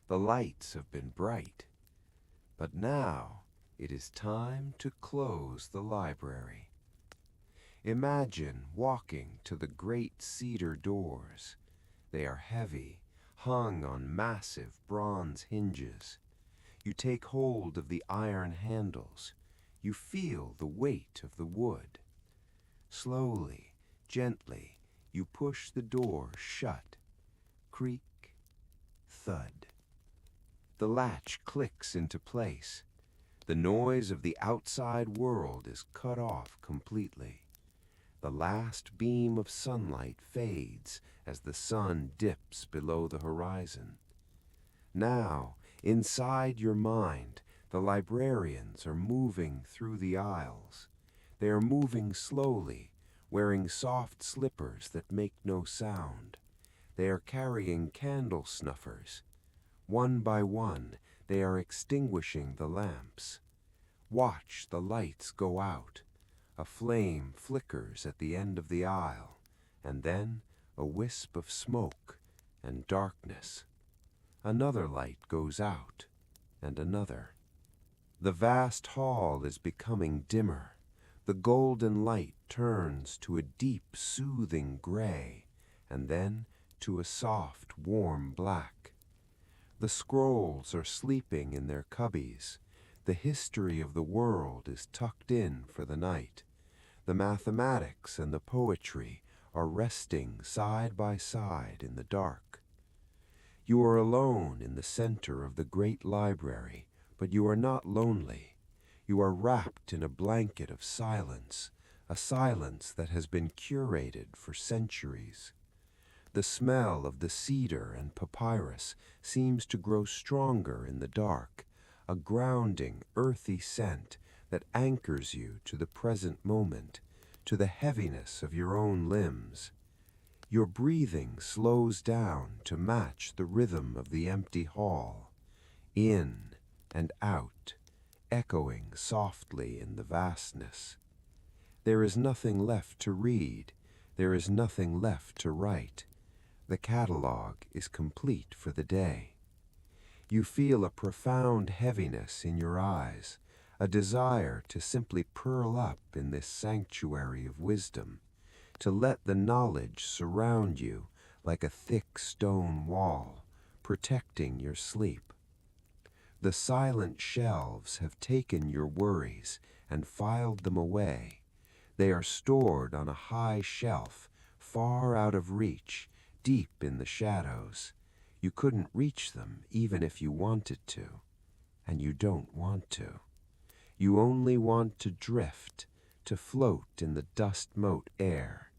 The lights have been bright. But now, it is time to close the library. Imagine walking to the great cedar doors. They are heavy, hung on massive bronze hinges. You take hold of the iron handles. You feel the weight of the wood. Slowly, gently, you push the door shut. Creak, thud. The latch clicks into place. The noise of the outside world is cut off completely. The last beam of sunlight fades as the sun dips below the horizon. Now, inside your mind, the librarians are moving through the aisles. They are moving slowly, wearing soft slippers that make no sound. They are carrying candle snuffers. One by one, they are extinguishing the lamps. Watch the lights go out. A flame flickers at the end of the aisle, and then a wisp of smoke and darkness. Another light goes out, and another. The vast hall is becoming dimmer. The golden light turns to a deep, soothing gray, and then to a soft, warm black. The scrolls are sleeping in their cubbies. The history of the world is tucked in for the night. The mathematics and the poetry are resting side by side in the dark. You are alone in the center of the great library, but you are not lonely. You are wrapped in a blanket of silence, a silence that has been curated for centuries. The smell of the cedar and papyrus seems to grow stronger in the dark, a grounding, earthy scent that anchors you to the present moment, to the heaviness of your own limbs. Your breathing slows down to match the rhythm of the empty hall, in and out, echoing softly in the vastness. There is nothing left to read. There is nothing left to write. The catalogue is complete for the day. You feel a profound heaviness in your eyes, a desire to simply curl up in this sanctuary of wisdom, to let the knowledge surround you like a thick stone wall, protecting your sleep. The silent shelves have taken your worries and filed them away. They are stored on a high shelf, far out of reach, deep in the shadows. You couldn't reach them even if you wanted to, and you don't want to. You only want to drift, to float in the dust-mote air,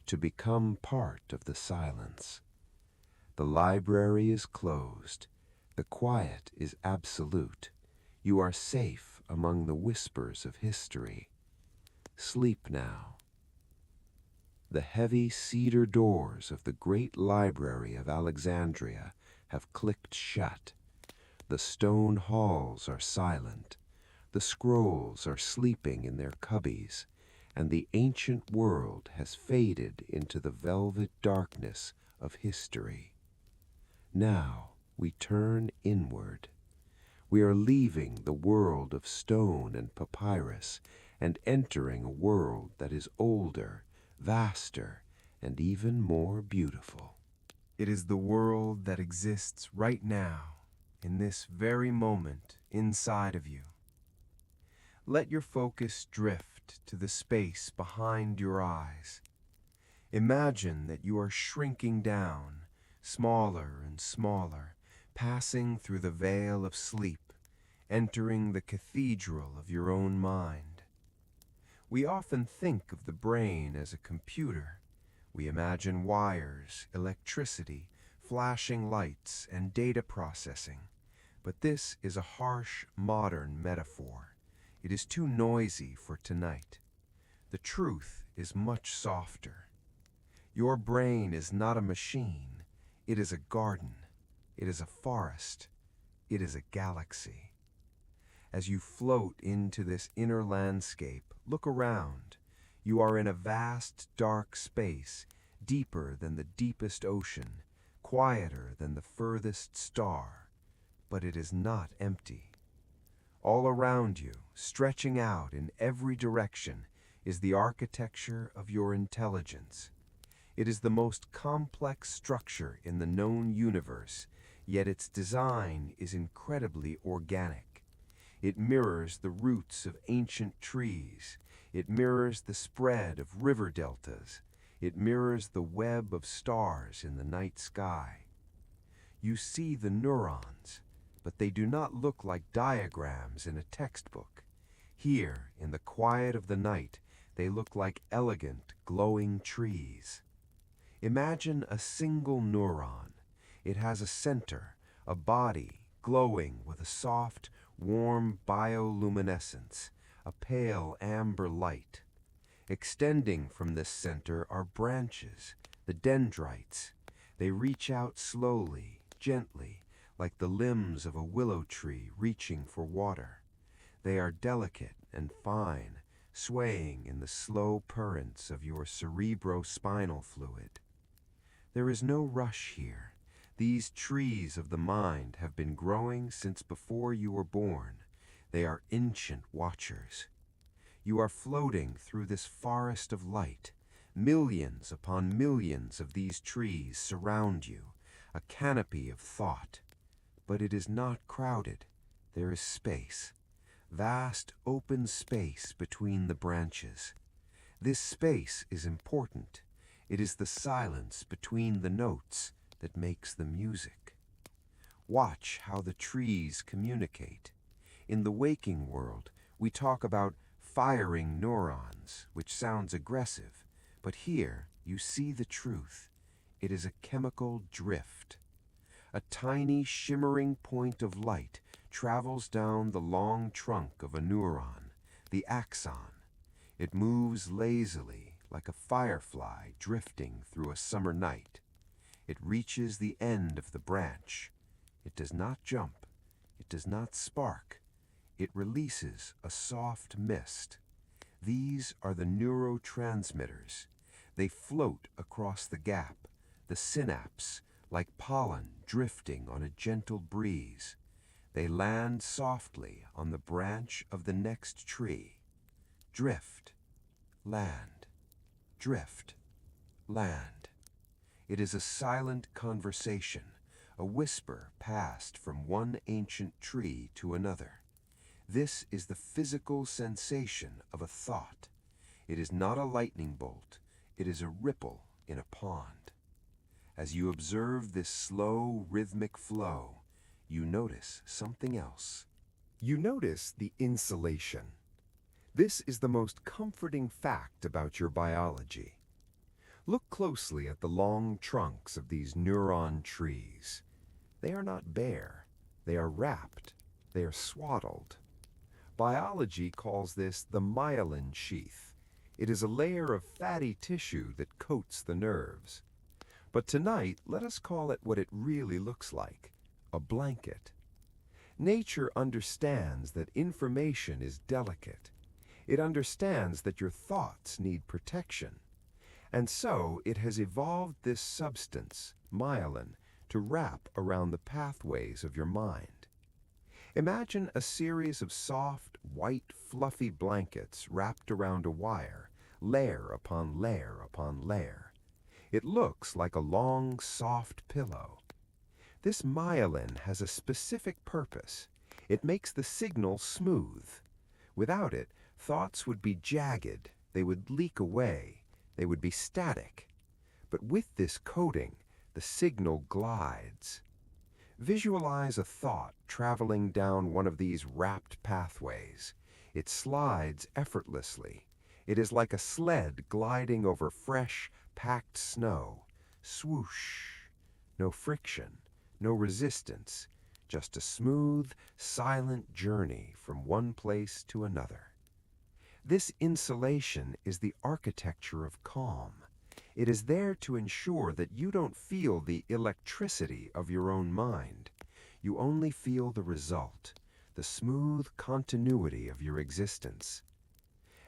to become part of the silence. The library is closed. The quiet is absolute. You are safe among the whispers of history. Sleep now. The heavy cedar doors of the great Library of Alexandria have clicked shut. The stone halls are silent. The scrolls are sleeping in their cubbies, and the ancient world has faded into the velvet darkness of history. Now we turn inward. We are leaving the world of stone and papyrus and entering a world that is older, vaster, and even more beautiful. It is the world that exists right now, in this very moment, inside of you. Let your focus drift to the space behind your eyes. Imagine that you are shrinking down, smaller and smaller, passing through the veil of sleep, entering the cathedral of your own mind. We often think of the brain as a computer. We imagine wires, electricity, flashing lights, and data processing. But this is a harsh, modern metaphor. It is too noisy for tonight. The truth is much softer. Your brain is not a machine. It is a garden. It is a forest. It is a galaxy. As you float into this inner landscape, look around. You are in a vast, dark space, deeper than the deepest ocean, quieter than the furthest star. But it is not empty. All around you, stretching out in every direction, is the architecture of your intelligence. It is the most complex structure in the known universe, yet its design is incredibly organic. It mirrors the roots of ancient trees. It mirrors the spread of river deltas. It mirrors the web of stars in the night sky. You see the neurons, but they do not look like diagrams in a textbook. Here, in the quiet of the night, they look like elegant, glowing trees. Imagine a single neuron. It has a center, a body, glowing with a soft, warm bioluminescence, a pale amber light. Extending from this center are branches, the dendrites. They reach out slowly, gently, like the limbs of a willow tree reaching for water. They are delicate and fine, swaying in the slow currents of your cerebrospinal fluid. There is no rush here. These trees of the mind have been growing since before you were born. They are ancient watchers. You are floating through this forest of light. Millions upon millions of these trees surround you, a canopy of thought. But it is not crowded. There is space. Vast open space between the branches. This space is important. It is the silence between the notes that makes the music. Watch how the trees communicate. In the waking world, we talk about firing neurons, which sounds aggressive, but here you see the truth. It is a chemical drift. A tiny shimmering point of light travels down the long trunk of a neuron, the axon. It moves lazily, like a firefly drifting through a summer night. It reaches the end of the branch. It does not jump. It does not spark. It releases a soft mist. These are the neurotransmitters. They float across the gap, the synapse, like pollen drifting on a gentle breeze. They land softly on the branch of the next tree. Drift, land, drift, land. It is a silent conversation, a whisper passed from one ancient tree to another. This is the physical sensation of a thought. It is not a lightning bolt. It is a ripple in a pond. As you observe this slow, rhythmic flow, you notice something else. You notice the insulation. This is the most comforting fact about your biology. Look closely at the long trunks of these neuron trees. They are not bare. They are wrapped. They are swaddled. Biology calls this the myelin sheath. It is a layer of fatty tissue that coats the nerves. But tonight, let us call it what it really looks like, a blanket. Nature understands that information is delicate. It understands that your thoughts need protection. And so it has evolved this substance, myelin, to wrap around the pathways of your mind. Imagine a series of soft, white, fluffy blankets wrapped around a wire, layer upon layer upon layer. It looks like a long, soft pillow. This myelin has a specific purpose. It makes the signal smooth. Without it, thoughts would be jagged, they would leak away, they would be static. But with this coating, the signal glides. Visualize a thought traveling down one of these wrapped pathways. It slides effortlessly. It is like a sled gliding over fresh, packed snow. Swoosh. No friction, no resistance, just a smooth, silent journey from one place to another. This insulation is the architecture of calm. It is there to ensure that you don't feel the electricity of your own mind. You only feel the result, the smooth continuity of your existence.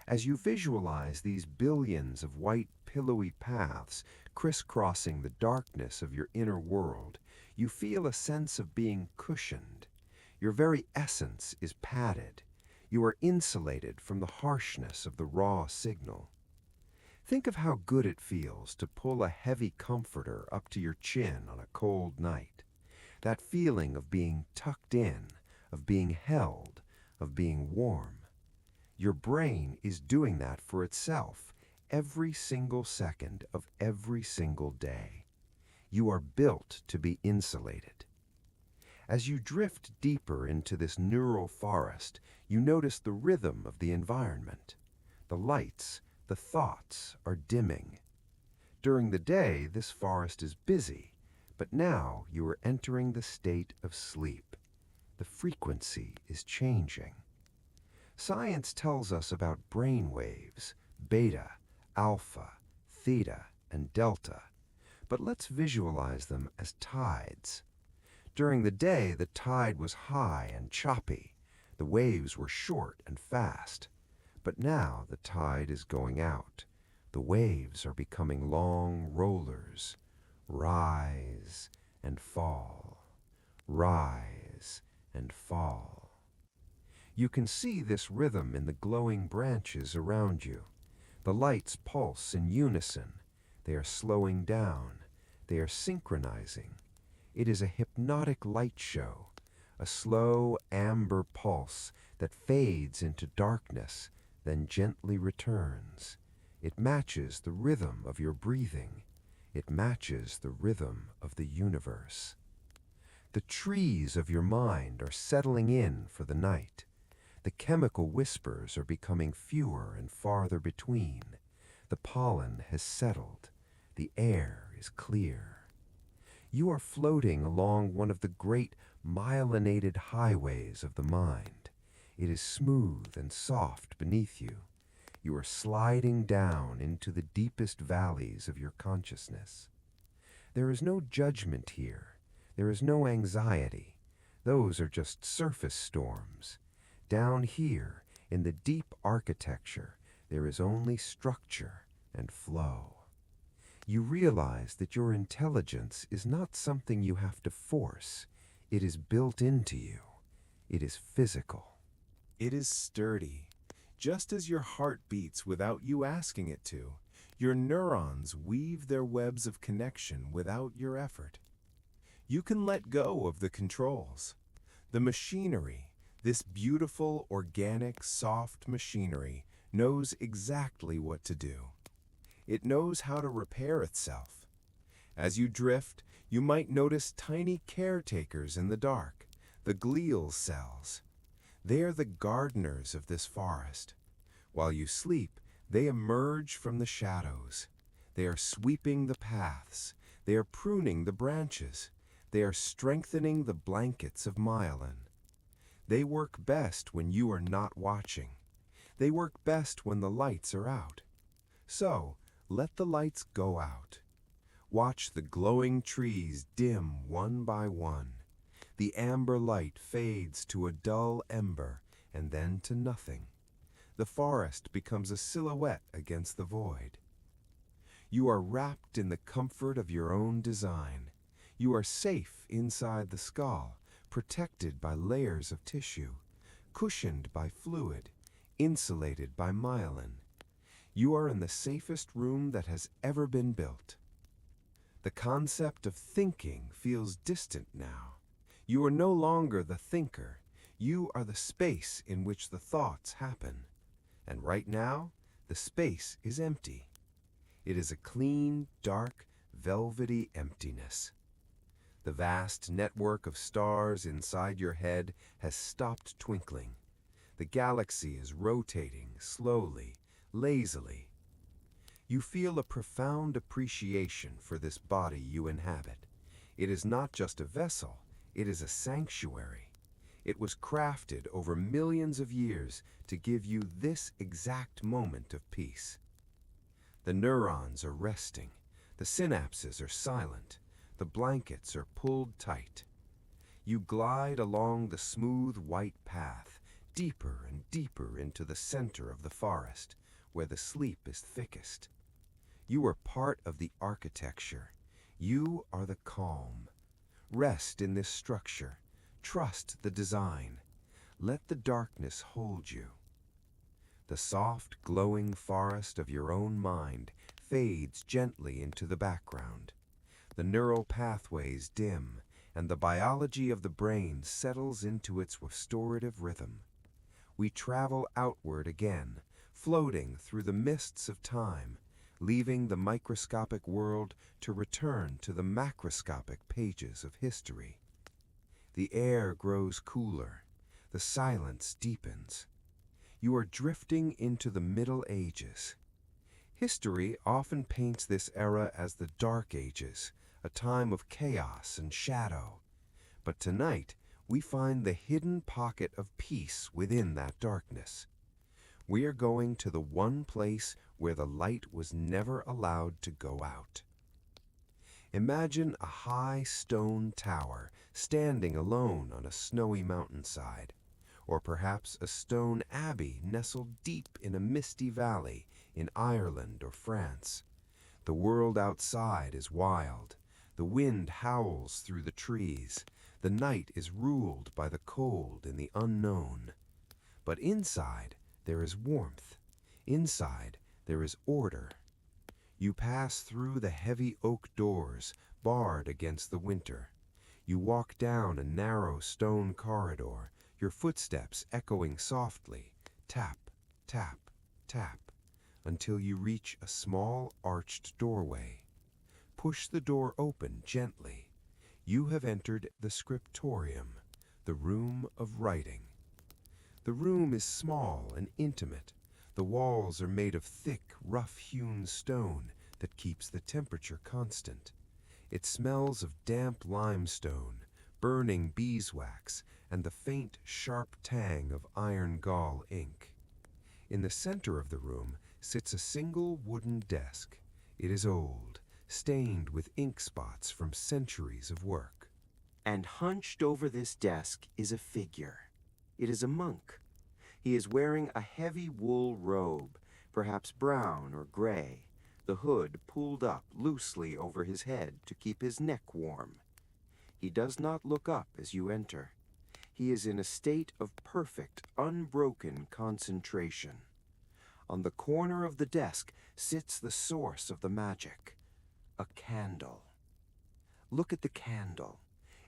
As you visualize these billions of white, pillowy paths crisscrossing the darkness of your inner world, you feel a sense of being cushioned. Your very essence is padded. You are insulated from the harshness of the raw signal. Think of how good it feels to pull a heavy comforter up to your chin on a cold night. That feeling of being tucked in, of being held, of being warm. Your brain is doing that for itself every single second of every single day. You are built to be insulated. As you drift deeper into this neural forest, you notice the rhythm of the environment. The lights, the thoughts are dimming. During the day, this forest is busy, but now you are entering the state of sleep. The frequency is changing. Science tells us about brain waves, beta, alpha, theta, and delta, but let's visualize them as tides. During the day, the tide was high and choppy. The waves were short and fast. But now the tide is going out. The waves are becoming long rollers. Rise and fall. Rise and fall. You can see this rhythm in the glowing branches around you. The lights pulse in unison. They are slowing down. They are synchronizing. It is a hypnotic light show, a slow amber pulse that fades into darkness, then gently returns. It matches the rhythm of your breathing. It matches the rhythm of the universe. The trees of your mind are settling in for the night. The chemical whispers are becoming fewer and farther between. The pollen has settled. The air is clear. You are floating along one of the great myelinated highways of the mind. It is smooth and soft beneath you. You are sliding down into the deepest valleys of your consciousness. There is no judgment here. There is no anxiety. Those are just surface storms. Down here, in the deep architecture, there is only structure and flow. You realize that your intelligence is not something you have to force. It is built into you. It is physical. It is sturdy. Just as your heart beats without you asking it to, your neurons weave their webs of connection without your effort. You can let go of the controls. The machinery, this beautiful, organic, soft machinery, knows exactly what to do. It knows how to repair itself. As you drift, you might notice tiny caretakers in the dark, the glial cells. They are the gardeners of this forest. While you sleep, they emerge from the shadows. They are sweeping the paths. They are pruning the branches. They are strengthening the blankets of myelin. They work best when you are not watching. They work best when the lights are out. So, let the lights go out. Watch the glowing trees dim one by one. The amber light fades to a dull ember and then to nothing. The forest becomes a silhouette against the void. You are wrapped in the comfort of your own design. You are safe inside the skull, protected by layers of tissue, cushioned by fluid, insulated by myelin. You are in the safest room that has ever been built. The concept of thinking feels distant now. You are no longer the thinker. You are the space in which the thoughts happen. And right now, the space is empty. It is a clean, dark, velvety emptiness. The vast network of stars inside your head has stopped twinkling. The galaxy is rotating slowly, lazily. You feel a profound appreciation for this body you inhabit. It is not just a vessel, it is a sanctuary. It was crafted over millions of years to give you this exact moment of peace. The neurons are resting. The synapses are silent. The blankets are pulled tight. You glide along the smooth white path, deeper and deeper into the center of the forest, where the sleep is thickest. You are part of the architecture. You are the calm. Rest in this structure. Trust the design. Let the darkness hold you. The soft, glowing forest of your own mind fades gently into the background. The neural pathways dim, and the biology of the brain settles into its restorative rhythm. We travel outward again, floating through the mists of time, leaving the microscopic world to return to the macroscopic pages of history. The air grows cooler. The silence deepens. You are drifting into the Middle Ages. History often paints this era as the Dark Ages, a time of chaos and shadow. But tonight, we find the hidden pocket of peace within that darkness. We are going to the one place where the light was never allowed to go out. Imagine a high stone tower standing alone on a snowy mountainside, or perhaps a stone abbey nestled deep in a misty valley in Ireland or France. The world outside is wild. The wind howls through the trees. The night is ruled by the cold and the unknown. But inside, there is warmth. Inside, there is order. You pass through the heavy oak doors, barred against the winter. You walk down a narrow stone corridor, your footsteps echoing softly, tap, tap, tap, until you reach a small arched doorway. Push the door open gently. You have entered the scriptorium, the room of writing. The room is small and intimate. The walls are made of thick, rough-hewn stone that keeps the temperature constant. It smells of damp limestone, burning beeswax, and the faint, sharp tang of iron gall ink. In the center of the room sits a single wooden desk. It is old, stained with ink spots from centuries of work. And hunched over this desk is a figure. It is a monk. He is wearing a heavy wool robe, perhaps brown or gray, the hood pulled up loosely over his head to keep his neck warm. He does not look up as you enter. He is in a state of perfect, unbroken concentration. On the corner of the desk sits the source of the magic, a candle. Look at the candle.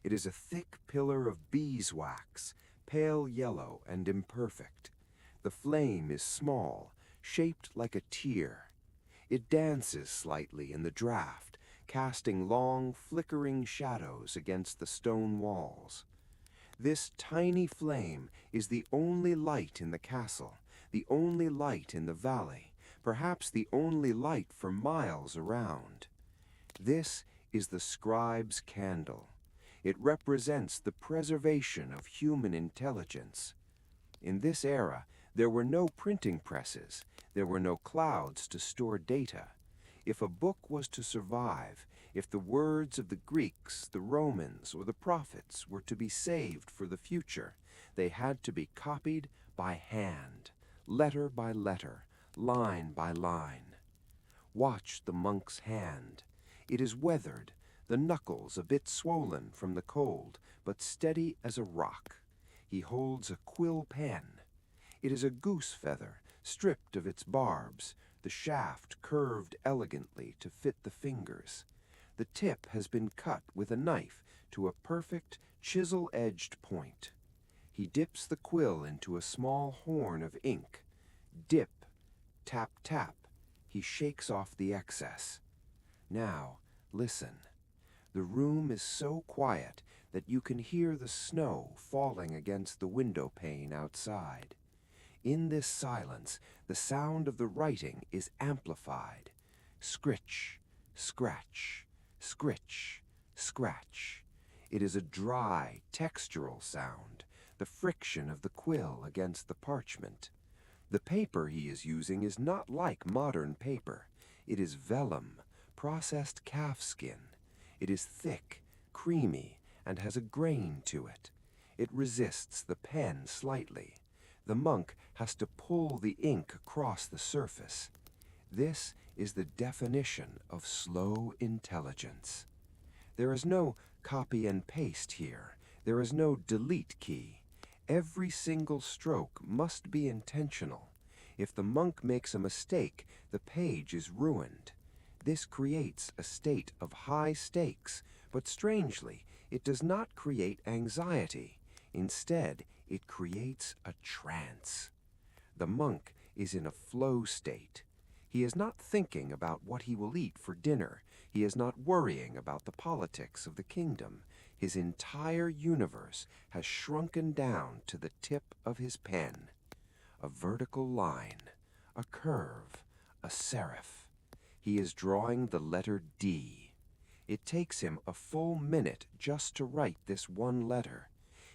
It is a thick pillar of beeswax, pale yellow and imperfect. The flame is small, shaped like a tear. It dances slightly in the draught, casting long, flickering shadows against the stone walls. This tiny flame is the only light in the castle, the only light in the valley, perhaps the only light for miles around. This is the scribe's candle. It represents the preservation of human intelligence. In this era, there were no printing presses. There were no clouds to store data. If a book was to survive, if the words of the Greeks, the Romans, or the prophets were to be saved for the future, they had to be copied by hand, letter by letter, line by line. Watch the monk's hand. It is weathered, the knuckles a bit swollen from the cold, but steady as a rock. He holds a quill pen. It is a goose feather, stripped of its barbs, the shaft curved elegantly to fit the fingers. The tip has been cut with a knife to a perfect, chisel-edged point. He dips the quill into a small horn of ink. Dip, tap, tap. He shakes off the excess. Now, listen. The room is so quiet that you can hear the snow falling against the window pane outside. In this silence, the sound of the writing is amplified. Scritch, scratch, scritch, scratch. It is a dry, textural sound, the friction of the quill against the parchment. The paper he is using is not like modern paper. It is vellum, processed calfskin. It is thick, creamy, and has a grain to it. It resists the pen slightly. The monk has to pull the ink across the surface. This is the definition of slow intelligence. There is no copy and paste here. There is no delete key. Every single stroke must be intentional. If the monk makes a mistake, the page is ruined. This creates a state of high stakes, but strangely, it does not create anxiety. Instead, it creates a trance. The monk is in a flow state. He is not thinking about what he will eat for dinner. He is not worrying about the politics of the kingdom. His entire universe has shrunken down to the tip of his pen. A vertical line, a curve, a serif. He is drawing the letter D. It takes him a full minute just to write this one letter.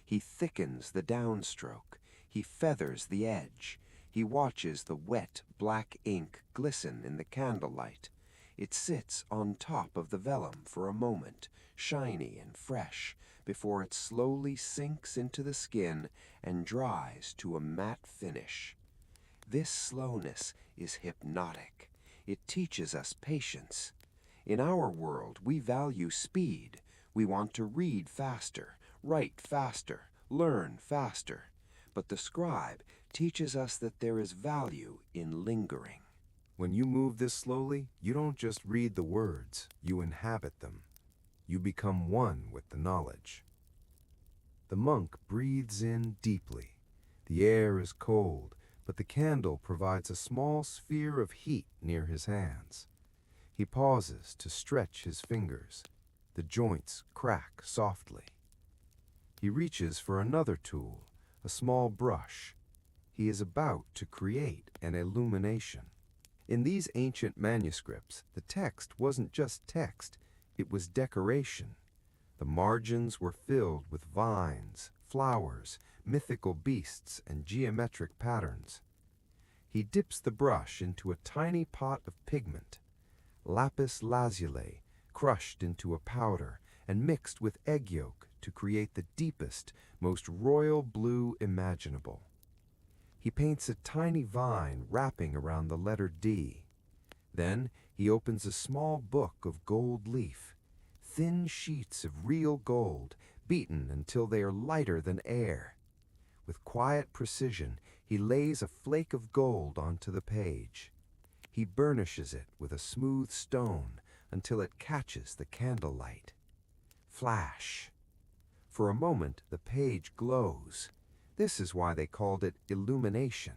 He thickens the downstroke. He feathers the edge. He watches the wet, black ink glisten in the candlelight. It sits on top of the vellum for a moment, shiny and fresh, before it slowly sinks into the skin and dries to a matte finish. This slowness is hypnotic. It teaches us patience. In our world, we value speed. We want to read faster, write faster, learn faster. But the scribe teaches us that there is value in lingering. When you move this slowly, you don't just read the words, you inhabit them. you become one with the knowledge. The monk breathes in deeply. The air is cold, but the candle provides a small sphere of heat near his hands. He pauses to stretch his fingers. The joints crack softly. He reaches for another tool, a small brush. He is about to create an illumination. In these ancient manuscripts, the text wasn't just text, it was decoration. The margins were filled with vines, flowers, mythical beasts, and geometric patterns. He dips the brush into a tiny pot of pigment, lapis lazuli, crushed into a powder and mixed with egg yolk to create the deepest, most royal blue imaginable. He paints a tiny vine wrapping around the letter D. Then he opens a small book of gold leaf, thin sheets of real gold, beaten until they are lighter than air. With quiet precision, he lays a flake of gold onto the page. He burnishes it with a smooth stone until it catches the candlelight. Flash. For a moment, the page glows. This is why they called it illumination.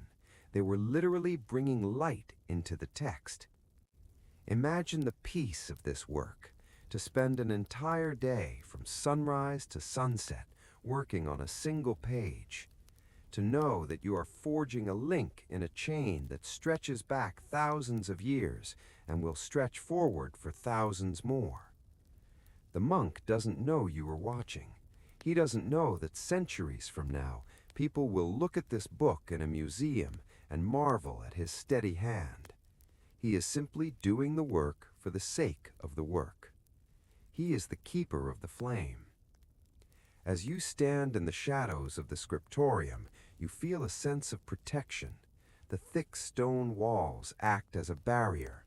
They were literally bringing light into the text. Imagine the peace of this work, to spend an entire day from sunrise to sunset working on a single page, to know that you are forging a link in a chain that stretches back thousands of years and will stretch forward for thousands more. The monk doesn't know you are watching. He doesn't know that centuries from now, people will look at this book in a museum and marvel at his steady hand. He is simply doing the work for the sake of the work. He is the keeper of the flame. As you stand in the shadows of the scriptorium, you feel a sense of protection. The thick stone walls act as a barrier.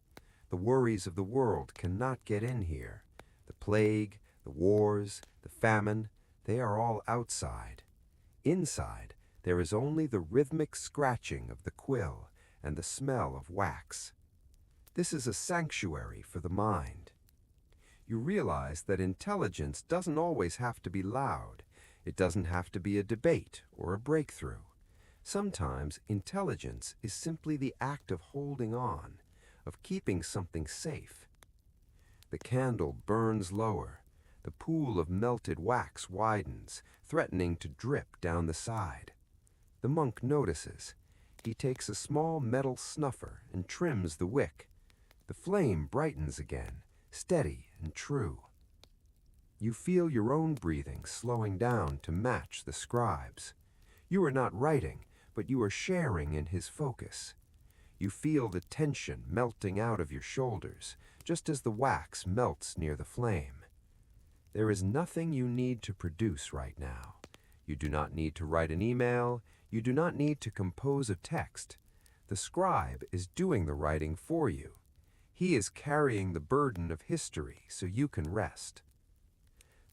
The worries of the world cannot get in here. The plague, the wars, the famine, they are all outside. Inside, there is only the rhythmic scratching of the quill and the smell of wax. This is a sanctuary for the mind. You realize that intelligence doesn't always have to be loud. It doesn't have to be a debate or a breakthrough. Sometimes intelligence is simply the act of holding on, of keeping something safe. The candle burns lower. The pool of melted wax widens, threatening to drip down the side. The monk notices. He takes a small metal snuffer and trims the wick. The flame brightens again, steady and true. You feel your own breathing slowing down to match the scribe's. You are not writing, but you are sharing in his focus. You feel the tension melting out of your shoulders, just as the wax melts near the flame. There is nothing you need to produce right now. You do not need to write an email. You do not need to compose a text. The scribe is doing the writing for you. He is carrying the burden of history so you can rest.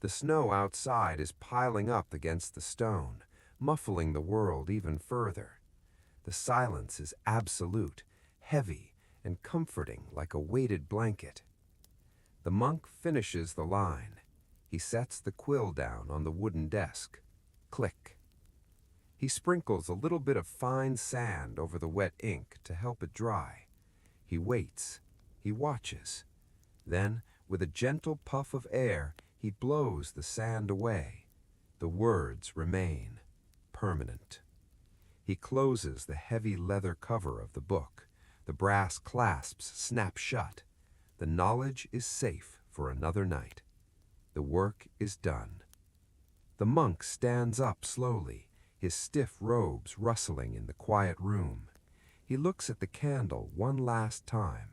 The snow outside is piling up against the stone, muffling the world even further. The silence is absolute, heavy, and comforting like a weighted blanket. The monk finishes the line. He sets the quill down on the wooden desk. Click. He sprinkles a little bit of fine sand over the wet ink to help it dry. He waits. He watches. Then, with a gentle puff of air, he blows the sand away. The words remain, permanent. He closes the heavy leather cover of the book. The brass clasps snap shut. The knowledge is safe for another night. The work is done. The monk stands up slowly, his stiff robes rustling in the quiet room. He looks at the candle one last time.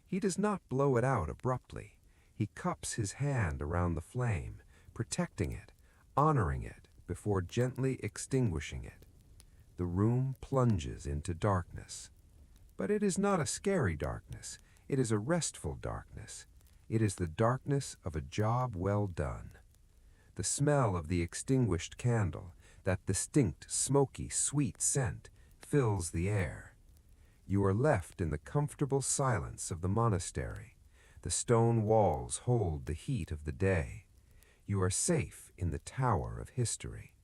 He does not blow it out abruptly. He cups his hand around the flame, protecting it, honoring it before gently extinguishing it. The room plunges into darkness. But it is not a scary darkness. It is a restful darkness. It is the darkness of a job well done. The smell of the extinguished candle, that distinct, smoky, sweet scent, fills the air. You are left in the comfortable silence of the monastery. The stone walls hold the heat of the day. You are safe in the tower of history.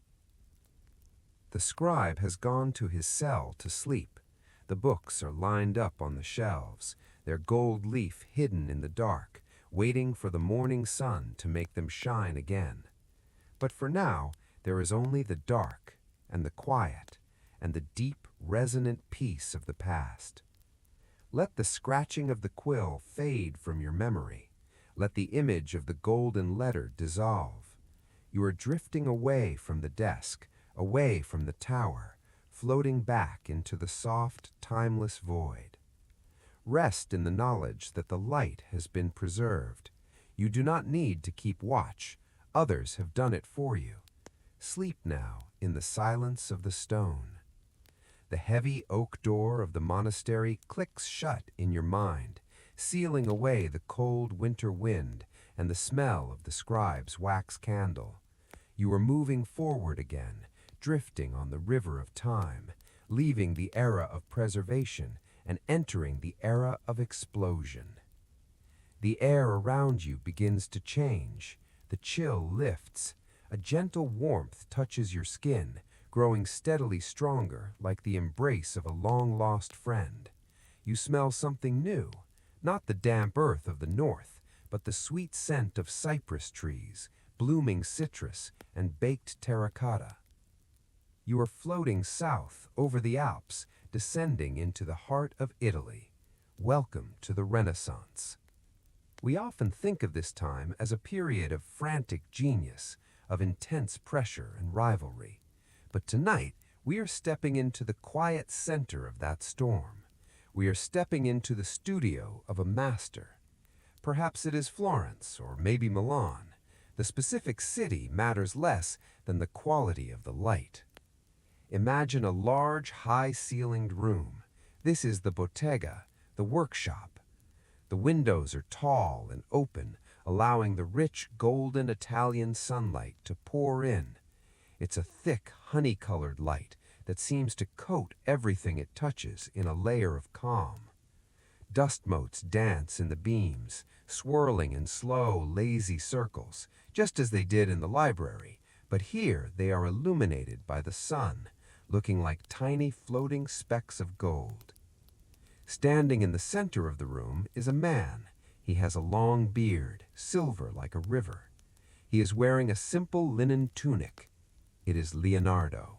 The scribe has gone to his cell to sleep. The books are lined up on the shelves, their gold leaf hidden in the dark, waiting for the morning sun to make them shine again. But for now, there is only the dark and the quiet and the deep, resonant peace of the past. Let the scratching of the quill fade from your memory. Let the image of the golden letter dissolve. You are drifting away from the desk, away from the tower, floating back into the soft, timeless void. Rest in the knowledge that the light has been preserved. You do not need to keep watch. Others have done it for you. Sleep now in the silence of the stone. The heavy oak door of the monastery clicks shut in your mind, sealing away the cold winter wind and the smell of the scribe's wax candle. You are moving forward again, drifting on the river of time, leaving the era of preservation and entering the era of explosion. The air around you begins to change. The chill lifts. A gentle warmth touches your skin, growing steadily stronger like the embrace of a long-lost friend. You smell something new, not the damp earth of the north, but the sweet scent of cypress trees, blooming citrus, and baked terracotta. You are floating south over the Alps, descending into the heart of Italy. Welcome to the Renaissance. We often think of this time as a period of frantic genius, of intense pressure and rivalry. But tonight, we are stepping into the quiet center of that storm. We are stepping into the studio of a master. Perhaps it is Florence, or maybe Milan. The specific city matters less than the quality of the light. Imagine a large, high-ceilinged room. This is the bottega, the workshop. The windows are tall and open, allowing the rich, golden Italian sunlight to pour in. It's a thick, honey-colored light that seems to coat everything it touches in a layer of calm. Dust motes dance in the beams, swirling in slow, lazy circles, just as they did in the library, but here they are illuminated by the sun, looking like tiny floating specks of gold. Standing in the center of the room is a man. He has a long beard, silver like a river. He is wearing a simple linen tunic. It is Leonardo.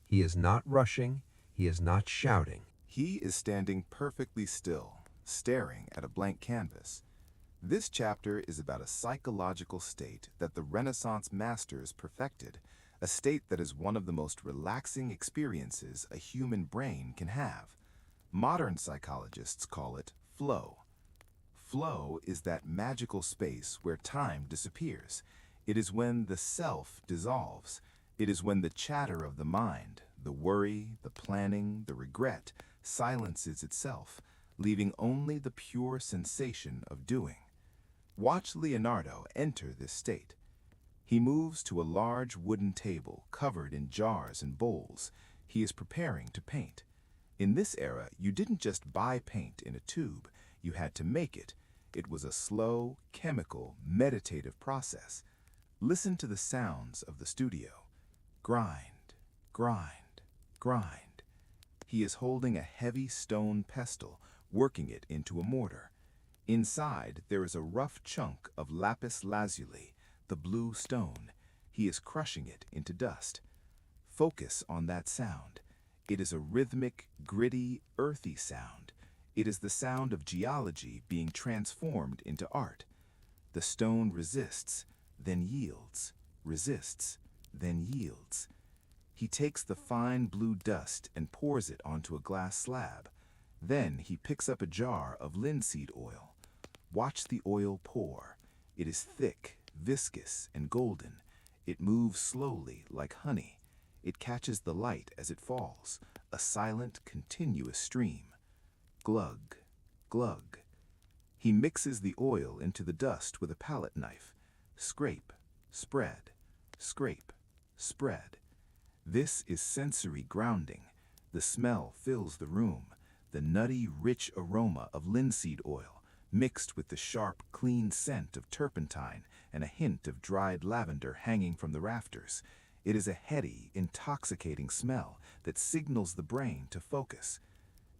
He is not rushing. He is not shouting. He is standing perfectly still, staring at a blank canvas. This chapter is about a psychological state that the Renaissance masters perfected, a state that is one of the most relaxing experiences a human brain can have. Modern psychologists call it flow. Flow is that magical space where time disappears. It is when the self dissolves. It is when the chatter of the mind, the worry, the planning, the regret, silences itself, leaving only the pure sensation of doing. Watch Leonardo enter this state. He moves to a large wooden table covered in jars and bowls. He is preparing to paint. In this era, you didn't just buy paint in a tube. You had to make it. It was a slow, chemical, meditative process. Listen to the sounds of the studio. Grind, grind, grind. He is holding a heavy stone pestle, working it into a mortar. Inside, there is a rough chunk of lapis lazuli, the blue stone. He is crushing it into dust. Focus on that sound. It is a rhythmic, gritty, earthy sound. It is the sound of geology being transformed into art. The stone resists, then yields, resists, then yields. He takes the fine blue dust and pours it onto a glass slab. Then he picks up a jar of linseed oil. Watch the oil pour. It is thick, viscous, and golden. It moves slowly like honey. It catches the light as it falls, a silent, continuous stream. Glug, glug. He mixes the oil into the dust with a palette knife. Scrape, spread, scrape, spread. This is sensory grounding. The smell fills the room, the nutty, rich aroma of linseed oil, mixed with the sharp, clean scent of turpentine and a hint of dried lavender hanging from the rafters. It is a heady, intoxicating smell that signals the brain to focus.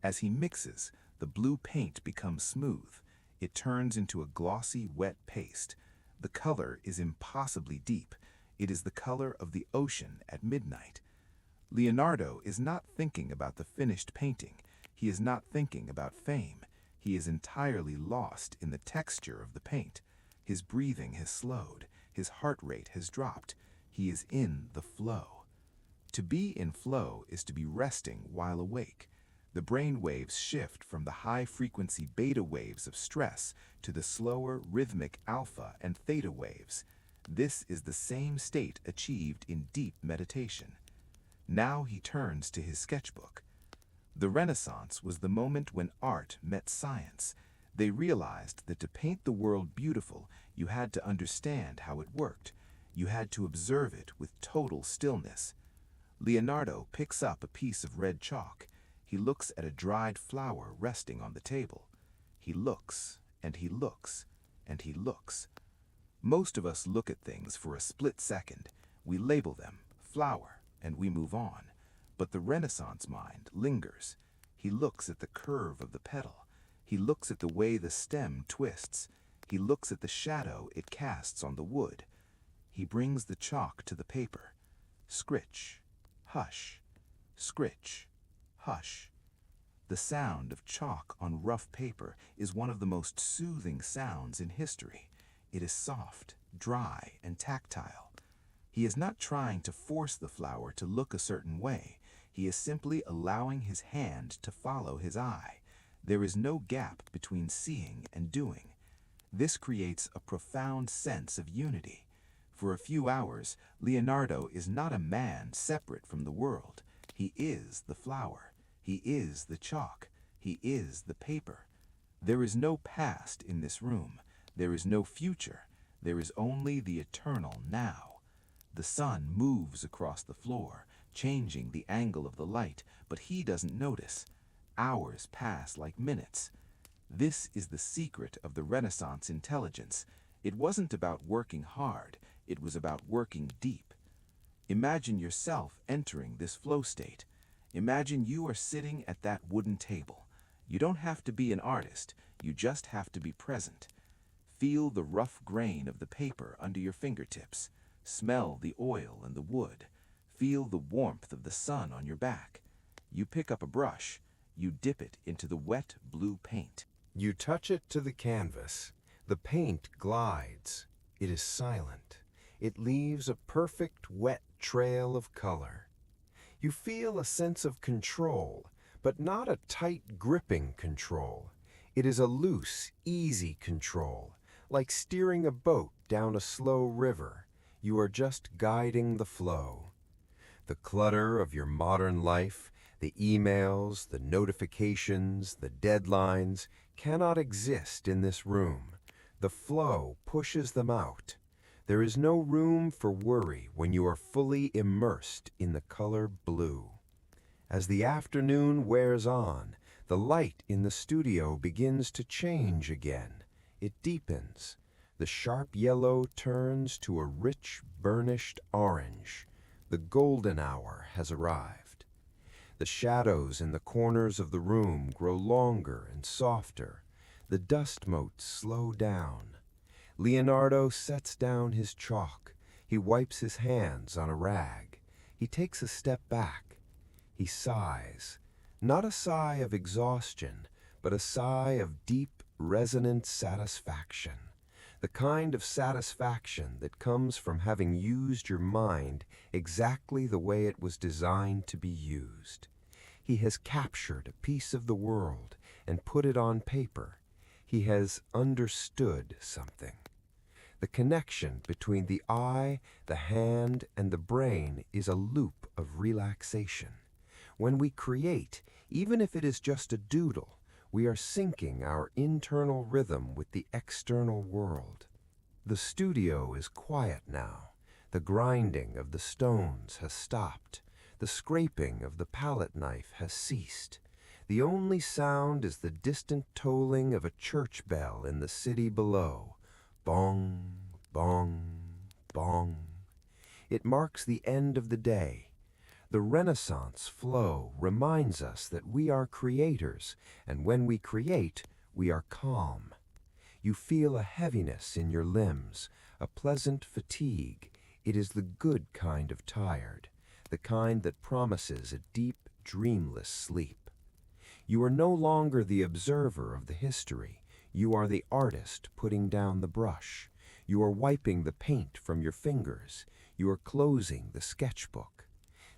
As he mixes, the blue paint becomes smooth. It turns into a glossy, wet paste. The color is impossibly deep. It is the color of the ocean at midnight. Leonardo is not thinking about the finished painting. He is not thinking about fame. He is entirely lost in the texture of the paint. His breathing has slowed. His heart rate has dropped. He is in the flow. To be in flow is to be resting while awake. The brain waves shift from the high-frequency beta waves of stress to the slower, rhythmic alpha and theta waves. This is the same state achieved in deep meditation. Now he turns to his sketchbook. The Renaissance was the moment when art met science. They realized that to paint the world beautiful, you had to understand how it worked. You had to observe it with total stillness. Leonardo picks up a piece of red chalk. He looks at a dried flower resting on the table. He looks, and he looks, and he looks. Most of us look at things for a split second. We label them, flower, and we move on. But the Renaissance mind lingers. He looks at the curve of the petal. He looks at the way the stem twists. He looks at the shadow it casts on the wood. He brings the chalk to the paper. Scritch, hush, scritch, hush. The sound of chalk on rough paper is one of the most soothing sounds in history. It is soft, dry, and tactile. He is not trying to force the flower to look a certain way. He is simply allowing his hand to follow his eye. There is no gap between seeing and doing. This creates a profound sense of unity. For a few hours, Leonardo is not a man separate from the world. He is the flower. He is the chalk. He is the paper. There is no past in this room. There is no future. There is only the eternal now. The sun moves across the floor, changing the angle of the light, but he doesn't notice. Hours pass like minutes. This is the secret of the Renaissance intelligence. It wasn't about working hard. It was about working deep. Imagine yourself entering this flow state. Imagine you are sitting at that wooden table. You don't have to be an artist. You just have to be present. Feel the rough grain of the paper under your fingertips. Smell the oil and the wood. Feel the warmth of the sun on your back. You pick up a brush. You dip it into the wet blue paint. You touch it to the canvas. The paint glides. It is silent. It leaves a perfect wet trail of color. You feel a sense of control, but not a tight, gripping control. It is a loose, easy control, like steering a boat down a slow river. You are just guiding the flow. The clutter of your modern life, the emails, the notifications, the deadlines, cannot exist in this room. The flow pushes them out. There is no room for worry when you are fully immersed in the color blue. As the afternoon wears on, the light in the studio begins to change again. It deepens. The sharp yellow turns to a rich, burnished orange. The golden hour has arrived. The shadows in the corners of the room grow longer and softer. The dust motes slow down. Leonardo sets down his chalk. He wipes his hands on a rag. He takes a step back. He sighs. Not a sigh of exhaustion, but a sigh of deep, resonant satisfaction. The kind of satisfaction that comes from having used your mind exactly the way it was designed to be used. He has captured a piece of the world and put it on paper. He has understood something. The connection between the eye, the hand, and the brain is a loop of relaxation. When we create, even if it is just a doodle, we are syncing our internal rhythm with the external world. The studio is quiet now. The grinding of the stones has stopped. The scraping of the palette knife has ceased. The only sound is the distant tolling of a church bell in the city below. Bong, bong, bong. It marks the end of the day. The Renaissance flow reminds us that we are creators, and when we create, we are calm. You feel a heaviness in your limbs, a pleasant fatigue. It is the good kind of tired, the kind that promises a deep, dreamless sleep. You are no longer the observer of the history. You are the artist putting down the brush. You are wiping the paint from your fingers. You are closing the sketchbook.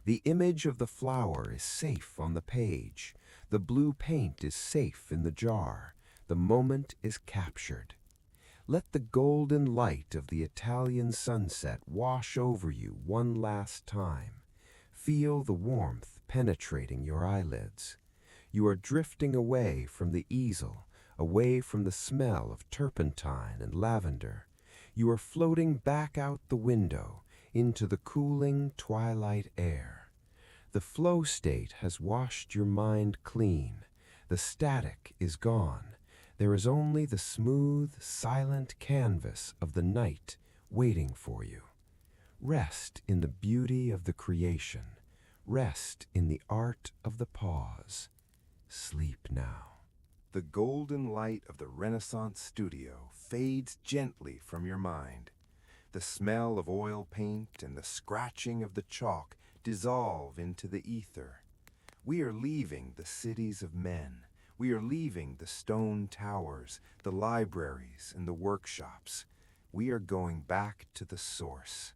The image of the flower is safe on the page. The blue paint is safe in the jar. The moment is captured. Let the golden light of the Italian sunset wash over you one last time. Feel the warmth penetrating your eyelids. You are drifting away from the easel, away from the smell of turpentine and lavender. You are floating back out the window into the cooling twilight air. The flow state has washed your mind clean. The static is gone. There is only the smooth, silent canvas of the night waiting for you. Rest in the beauty of the creation. Rest in the art of the pause. Sleep now. The golden light of the Renaissance studio fades gently from your mind. The smell of oil paint and the scratching of the chalk dissolve into the ether. We are leaving the cities of men. We are leaving the stone towers, the libraries, and the workshops. We are going back to the source.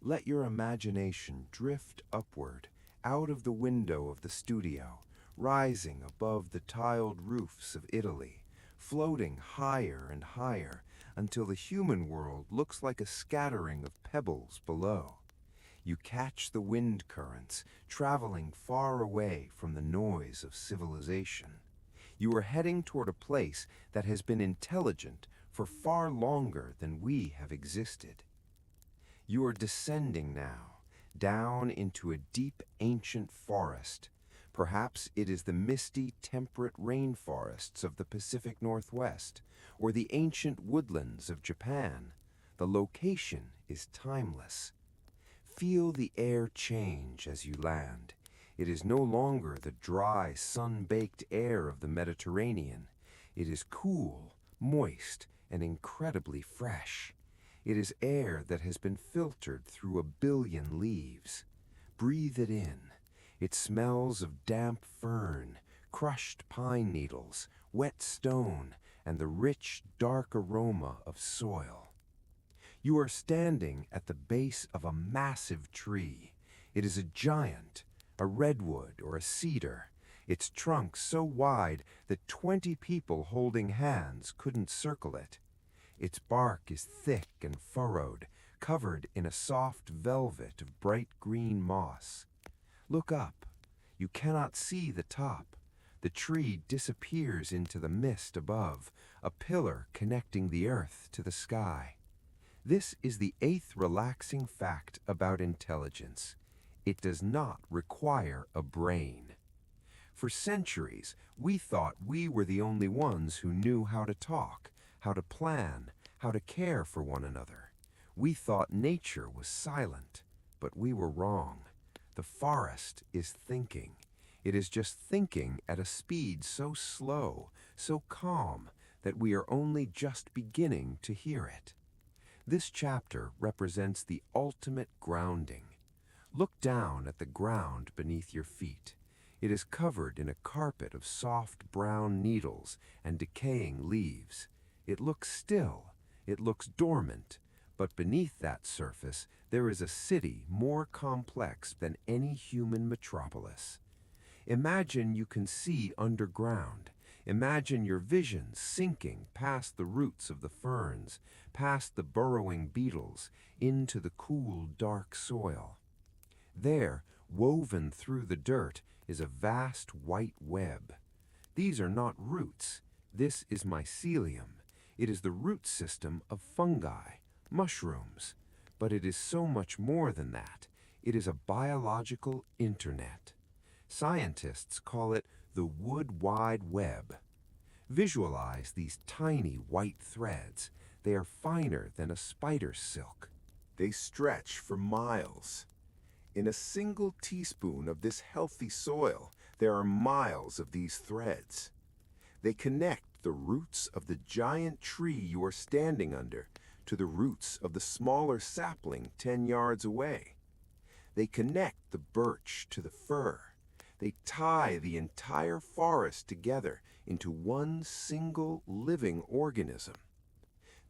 Let your imagination drift upward, out of the window of the studio, rising above the tiled roofs of Italy, floating higher and higher until the human world looks like a scattering of pebbles below. You catch the wind currents, traveling far away from the noise of civilization. You are heading toward a place that has been intelligent for far longer than we have existed. You are descending now, down into a deep ancient forest. Perhaps it is the misty, temperate rainforests of the Pacific Northwest, or the ancient woodlands of Japan. The location is timeless. Feel the air change as you land. It is no longer the dry, sun-baked air of the Mediterranean. It is cool, moist, and incredibly fresh. It is air that has been filtered through 1 billion leaves. Breathe it in. It smells of damp fern, crushed pine needles, wet stone, and the rich, dark aroma of soil. You are standing at the base of a massive tree. It is a giant, a redwood or a cedar, its trunk so wide that 20 people holding hands couldn't circle it. Its bark is thick and furrowed, covered in a soft velvet of bright green moss. Look up. You cannot see the top. The tree disappears into the mist above, a pillar connecting the earth to the sky. This is the 8th relaxing fact about intelligence. It does not require a brain. For centuries, we thought we were the only ones who knew how to talk, how to plan, how to care for one another. We thought nature was silent, but we were wrong. The forest is thinking. It is just thinking at a speed so slow, so calm, that we are only just beginning to hear it. This chapter represents the ultimate grounding. Look down at the ground beneath your feet. It is covered in a carpet of soft brown needles and decaying leaves. It looks still. It looks dormant. But beneath that surface, there is a city more complex than any human metropolis. Imagine you can see underground. Imagine your vision sinking past the roots of the ferns, past the burrowing beetles, into the cool, dark soil. There, woven through the dirt, is a vast white web. These are not roots. This is mycelium. It is the root system of fungi, mushrooms. But it is so much more than that. It is a biological internet. Scientists call it the wood wide web. Visualize these tiny white threads. They are finer than a spider's silk. They stretch for miles. In a single teaspoon of this healthy soil, there are miles of these threads. They connect the roots of the giant tree you are standing under to the roots of the smaller sapling 10 yards away. They connect the birch to the fir. They tie the entire forest together into one single living organism.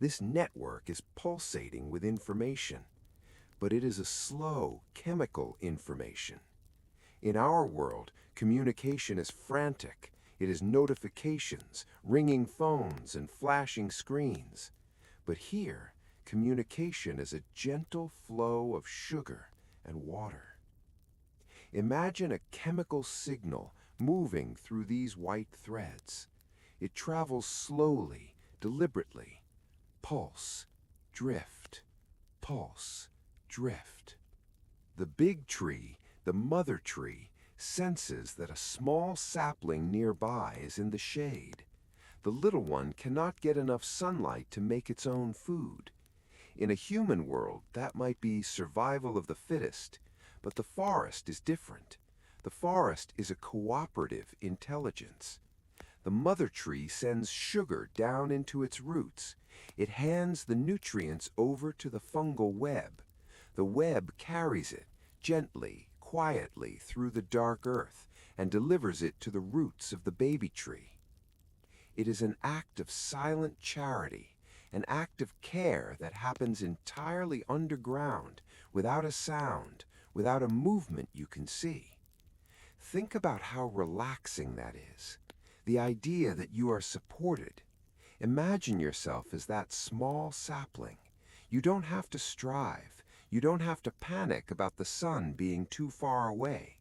This network is pulsating with information, but it is a slow chemical information. In our world, communication is frantic. It is notifications, ringing phones, and flashing screens. But here, communication is a gentle flow of sugar and water. Imagine a chemical signal moving through these white threads. It travels slowly, deliberately. Pulse, drift, pulse, drift. The big tree, the mother tree, senses that a small sapling nearby is in the shade. The little one cannot get enough sunlight to make its own food. In a human world, that might be survival of the fittest, but the forest is different. The forest is a cooperative intelligence. The mother tree sends sugar down into its roots. It hands the nutrients over to the fungal web. The web carries it gently, quietly through the dark earth and delivers it to the roots of the baby tree. It is an act of silent charity, an act of care that happens entirely underground, without a sound, without a movement you can see. Think about how relaxing that is. The idea that you are supported. Imagine yourself as that small sapling. You don't have to strive. You don't have to panic about the sun being too far away.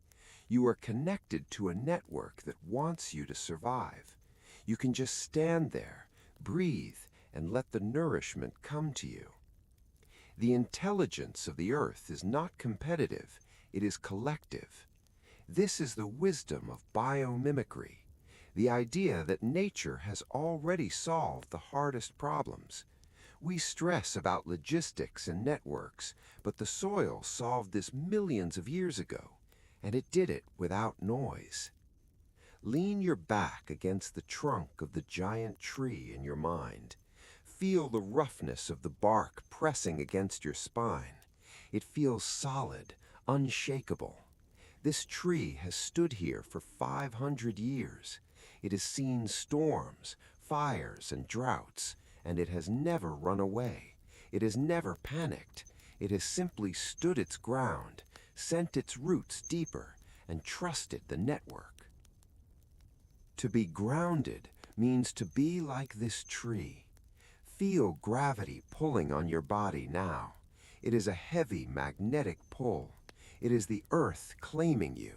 You are connected to a network that wants you to survive. You can just stand there, breathe, and let the nourishment come to you. The intelligence of the earth is not competitive, it is collective. This is the wisdom of biomimicry, the idea that nature has already solved the hardest problems. We stress about logistics and networks, but the soil solved this millions of years ago, and it did it without noise. Lean your back against the trunk of the giant tree in your mind. Feel the roughness of the bark pressing against your spine. It feels solid, unshakable. This tree has stood here for 500 years. It has seen storms, fires, and droughts, and it has never run away. It has never panicked. It has simply stood its ground, sent its roots deeper, and trusted the network. To be grounded means to be like this tree. Feel gravity pulling on your body now. It is a heavy magnetic pull. It is the earth claiming you.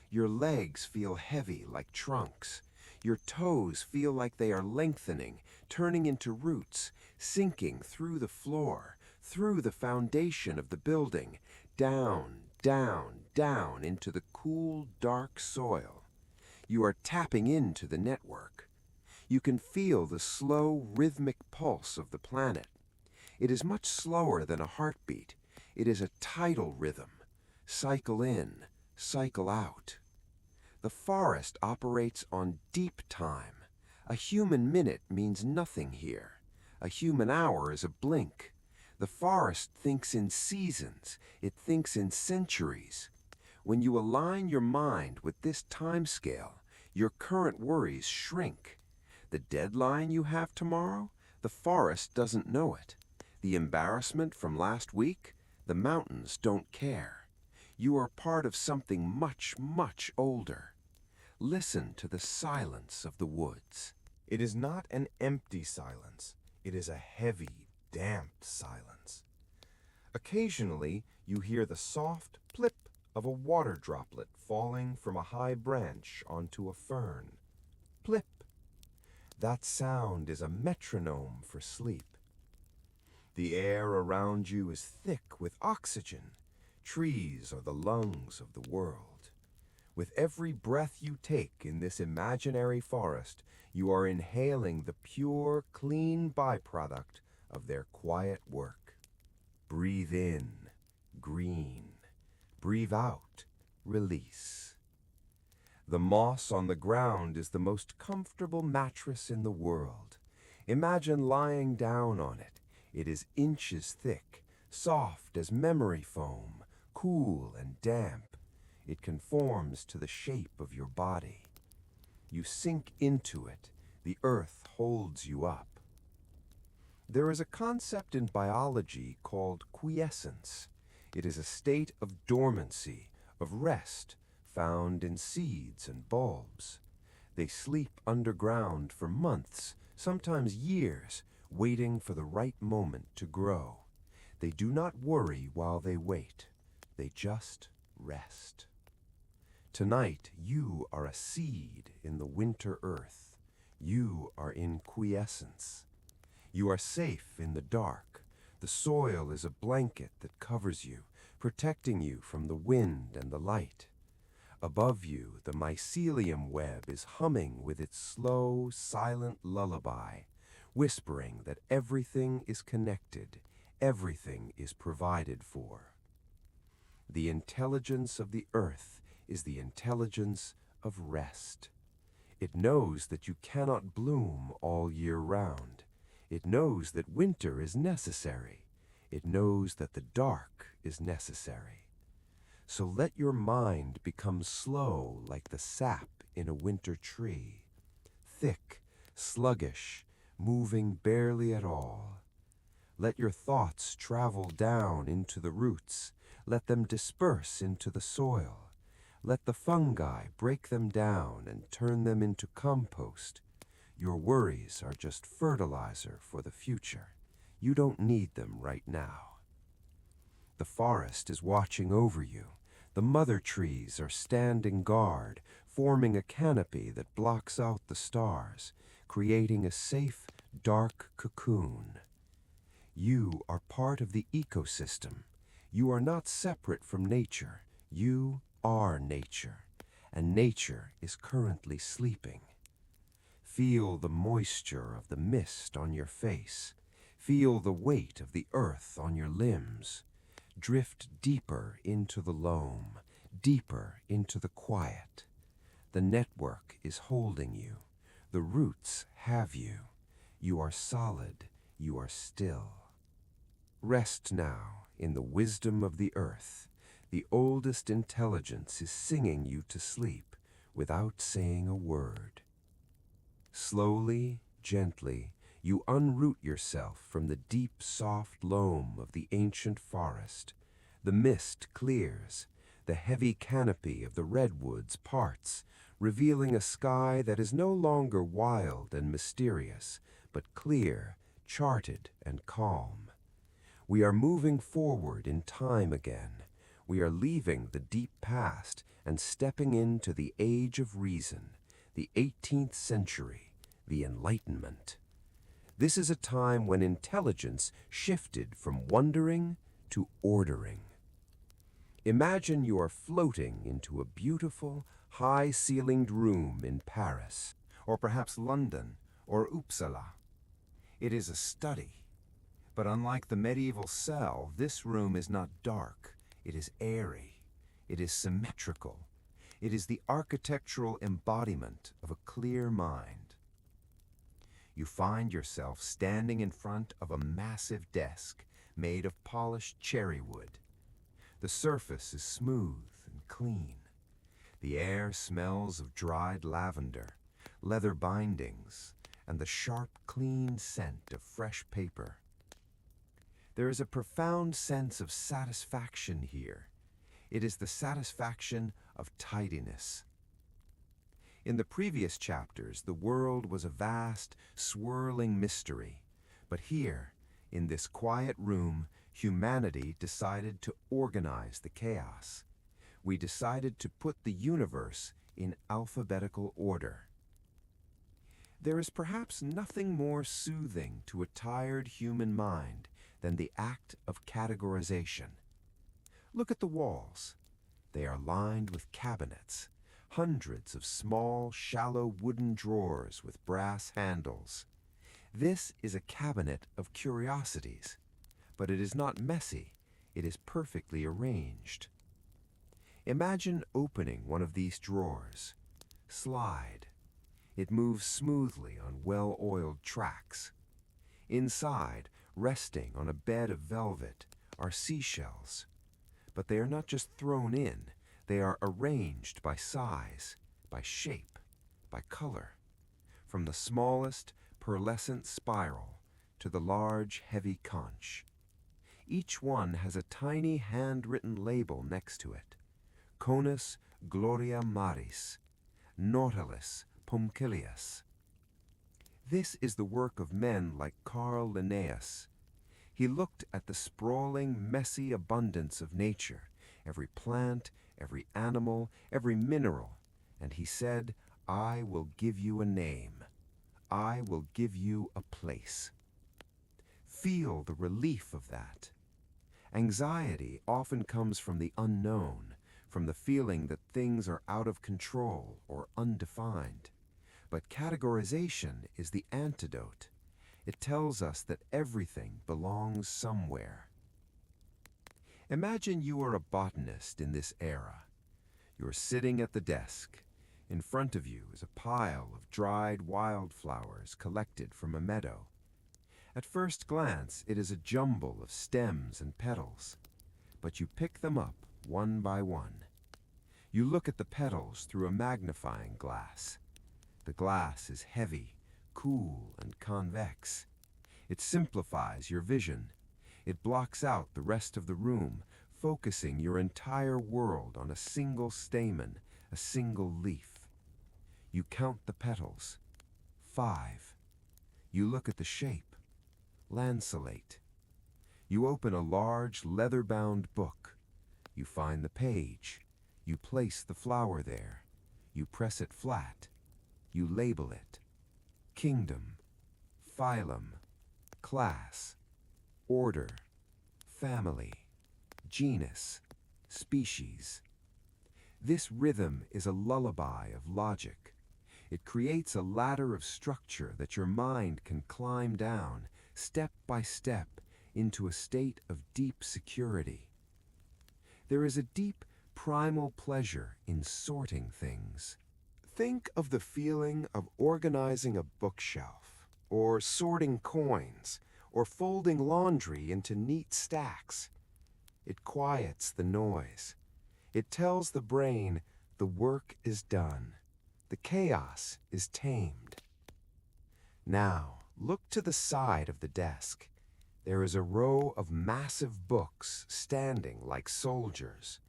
Your legs feel heavy like trunks. Your toes feel like they are lengthening, turning into roots, sinking through the floor, through the foundation of the building, down, down, down into the cool, dark soil. You are tapping into the network. You can feel the slow, rhythmic pulse of the planet. It is much slower than a heartbeat. It is a tidal rhythm. Cycle in, cycle out. The forest operates on deep time. A human minute means nothing here. A human hour is a blink. The forest thinks in seasons. It thinks in centuries. When you align your mind with this time scale, your current worries shrink. The deadline you have tomorrow, the forest doesn't know it. The embarrassment from last week, the mountains don't care. You are part of something much, much older. Listen to the silence of the woods. It is not an empty silence. It is a heavy, damp silence. Occasionally, you hear the soft plip of a water droplet falling from a high branch onto a fern. Plip. That sound is a metronome for sleep. The air around you is thick with oxygen. Trees are the lungs of the world. With every breath you take in this imaginary forest, you are inhaling the pure, clean byproduct of their quiet work. Breathe in, green. Breathe out, release. The moss on the ground is the most comfortable mattress in the world. Imagine lying down on it. It is inches thick, soft as memory foam, cool and damp. It conforms to the shape of your body. You sink into it. The earth holds you up. There is a concept in biology called quiescence. It is a state of dormancy, of rest, found in seeds and bulbs. They sleep underground for months, sometimes years, waiting for the right moment to grow. They do not worry while they wait. They just rest. Tonight, you are a seed in the winter earth. You are in quiescence. You are safe in the dark. The soil is a blanket that covers you, protecting you from the wind and the light. Above you, the mycelium web is humming with its slow, silent lullaby, whispering that everything is connected, everything is provided for. The intelligence of the earth is the intelligence of rest. It knows that you cannot bloom all year round. It knows that winter is necessary. It knows that the dark is necessary. So let your mind become slow like the sap in a winter tree, thick, sluggish, moving barely at all. Let your thoughts travel down into the roots. Let them disperse into the soil. Let the fungi break them down and turn them into compost. Your worries are just fertilizer for the future. You don't need them right now. The forest is watching over you. The mother trees are standing guard, forming a canopy that blocks out the stars, creating a safe, dark cocoon. You are part of the ecosystem. You are not separate from nature. You are nature, and nature is currently sleeping. Feel the moisture of the mist on your face. Feel the weight of the earth on your limbs. Drift deeper into the loam, deeper into the quiet. The network is holding you. The roots have you. You are solid. You are still. Rest now in the wisdom of the earth. The oldest intelligence is singing you to sleep without saying a word. Slowly, gently, you unroot yourself from the deep, soft loam of the ancient forest. The mist clears. The heavy canopy of the redwoods parts, revealing a sky that is no longer wild and mysterious, but clear, charted, and calm. We are moving forward in time again. We are leaving the deep past and stepping into the age of reason, the 18th century, the Enlightenment. This is a time when intelligence shifted from wondering to ordering. Imagine you are floating into a beautiful, high-ceilinged room in Paris, or perhaps London, or Uppsala. It is a study. But unlike the medieval cell, this room is not dark. It is airy. It is symmetrical. It is the architectural embodiment of a clear mind. You find yourself standing in front of a massive desk made of polished cherry wood. The surface is smooth and clean. The air smells of dried lavender, leather bindings, and the sharp, clean scent of fresh paper. There is a profound sense of satisfaction here. It is the satisfaction of tidiness. In the previous chapters, the world was a vast, swirling mystery. But here, in this quiet room, humanity decided to organize the chaos. We decided to put the universe in alphabetical order. There is perhaps nothing more soothing to a tired human mind than the act of categorization. Look at the walls. They are lined with cabinets, hundreds of small, shallow wooden drawers with brass handles. This is a cabinet of curiosities, but it is not messy, it is perfectly arranged. Imagine opening one of these drawers. Slide. It moves smoothly on well-oiled tracks. Inside, resting on a bed of velvet, are seashells. But they are not just thrown in, they are arranged by size, by shape, by color. From the smallest pearlescent spiral to the large, heavy conch. Each one has a tiny handwritten label next to it. Conus Gloria Maris, Nautilus Punctilius. This is the work of men like Carl Linnaeus. He looked at the sprawling, messy abundance of nature, every plant, every animal, every mineral, and he said, I will give you a name. I will give you a place. Feel the relief of that. Anxiety often comes from the unknown, from the feeling that things are out of control or undefined. But categorization is the antidote. It tells us that everything belongs somewhere. Imagine you are a botanist in this era. You are sitting at the desk. In front of you is a pile of dried wildflowers collected from a meadow. At first glance, it is a jumble of stems and petals, but you pick them up one by one. You look at the petals through a magnifying glass. The glass is heavy, cool, and convex. It simplifies your vision. It blocks out the rest of the room, focusing your entire world on a single stamen, a single leaf. You count the petals. 5. You look at the shape. Lanceolate. You open a large leather-bound book. You find the page. You place the flower there. You press it flat. You label it. Kingdom, phylum, class, order, family, genus, species. This rhythm is a lullaby of logic. It creates a ladder of structure that your mind can climb down, step by step, into a state of deep security. There is a deep, primal pleasure in sorting things. Think of the feeling of organizing a bookshelf, or sorting coins, or folding laundry into neat stacks. It quiets the noise. It tells the brain the work is done. The chaos is tamed. Now, look to the side of the desk. There is a row of massive books standing like soldiers.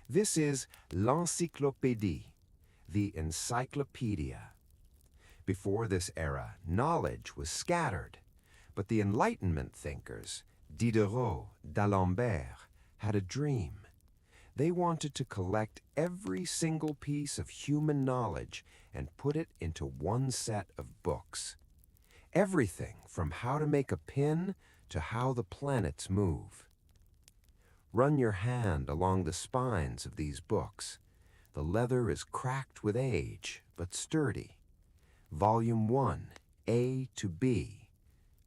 This is l'Encyclopédie, the Encyclopedia. Before this era, knowledge was scattered, but the Enlightenment thinkers, Diderot, d'Alembert, had a dream. They wanted to collect every single piece of human knowledge and put it into one set of books. Everything from how to make a pin to how the planets move. Run your hand along the spines of these books. The leather is cracked with age, but sturdy. Volume 1, A to B.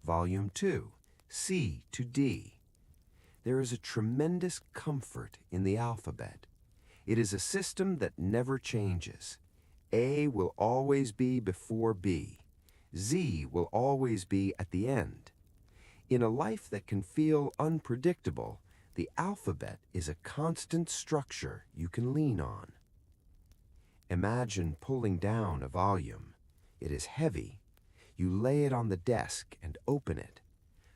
Volume 2, C to D. There is a tremendous comfort in the alphabet. It is a system that never changes. A will always be before B. Z will always be at the end. In a life that can feel unpredictable, the alphabet is a constant structure you can lean on. Imagine pulling down a volume. It is heavy. You lay it on the desk and open it.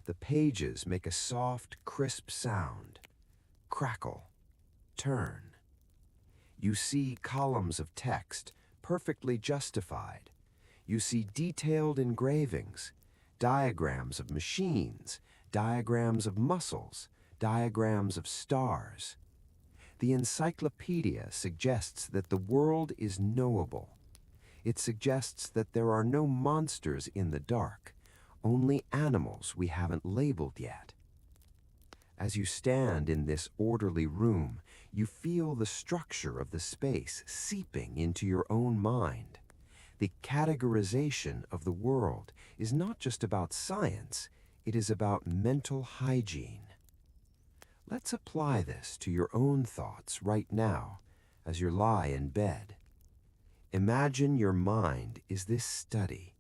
The pages make a soft, crisp sound. Crackle. Turn. You see columns of text, perfectly justified. You see detailed engravings, diagrams of machines, diagrams of muscles, diagrams of stars. The Encyclopedia suggests that the world is knowable. It suggests that there are no monsters in the dark, only animals we haven't labeled yet. As you stand in this orderly room, You feel the structure of the space seeping into your own mind. The categorization of the world is not just about science, it is about mental hygiene. Let's apply this to your own thoughts right now as you lie in bed. Imagine your mind is this study.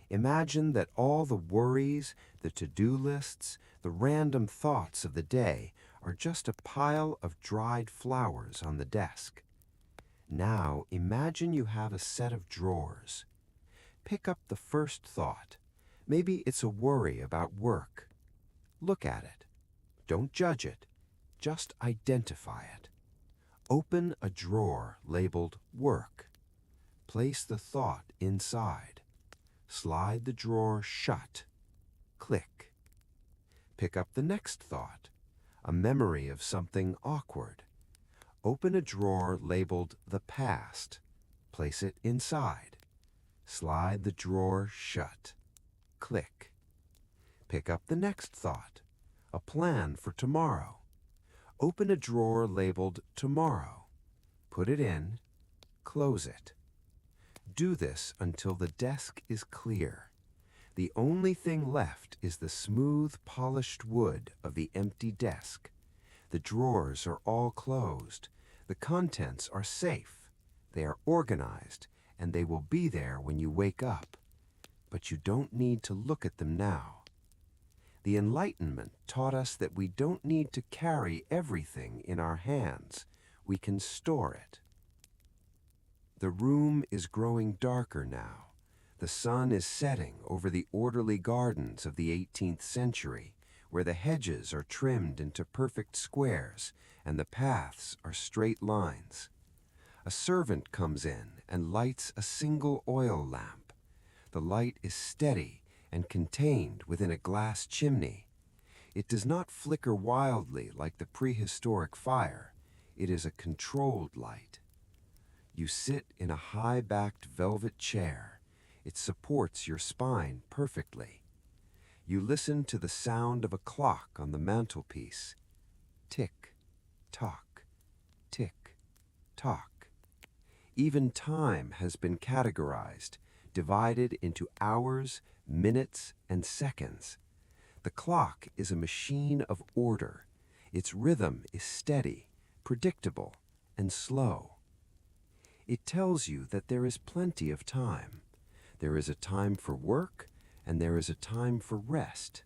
Imagine that all the worries, the to-do lists, the random thoughts of the day are just a pile of dried flowers on the desk. Now imagine you have a set of drawers. Pick up the first thought. Maybe it's a worry about work. Look at it. Don't judge it. Just identify it. Open a drawer labeled Work. Place the thought inside. Slide the drawer shut. Click. Pick up the next thought, a memory of something awkward. Open a drawer labeled The Past. Place it inside. Slide the drawer shut. Click. Pick up the next thought, a plan for tomorrow. Open a drawer labeled Tomorrow. Put it in. Close it. Do this until the desk is clear. The only thing left is the smooth, polished wood of the empty desk. The drawers are all closed. The contents are safe. They are organized, and they will be there when you wake up. But you don't need to look at them now. The Enlightenment taught us that we don't need to carry everything in our hands. We can store it. The room is growing darker now. The sun is setting over the orderly gardens of the 18th century, where the hedges are trimmed into perfect squares and the paths are straight lines. A servant comes in and lights a single oil lamp. The light is steady and contained within a glass chimney. It does not flicker wildly like the prehistoric fire. It is a controlled light. You sit in a high-backed velvet chair. It supports your spine perfectly. You listen to the sound of a clock on the mantelpiece. Tick, tock, tick, tock. Even time has been categorized, divided into hours, minutes, and seconds. The clock is a machine of order. Its rhythm is steady, predictable, and slow. It tells you that there is plenty of time. There is a time for work, and there is a time for rest.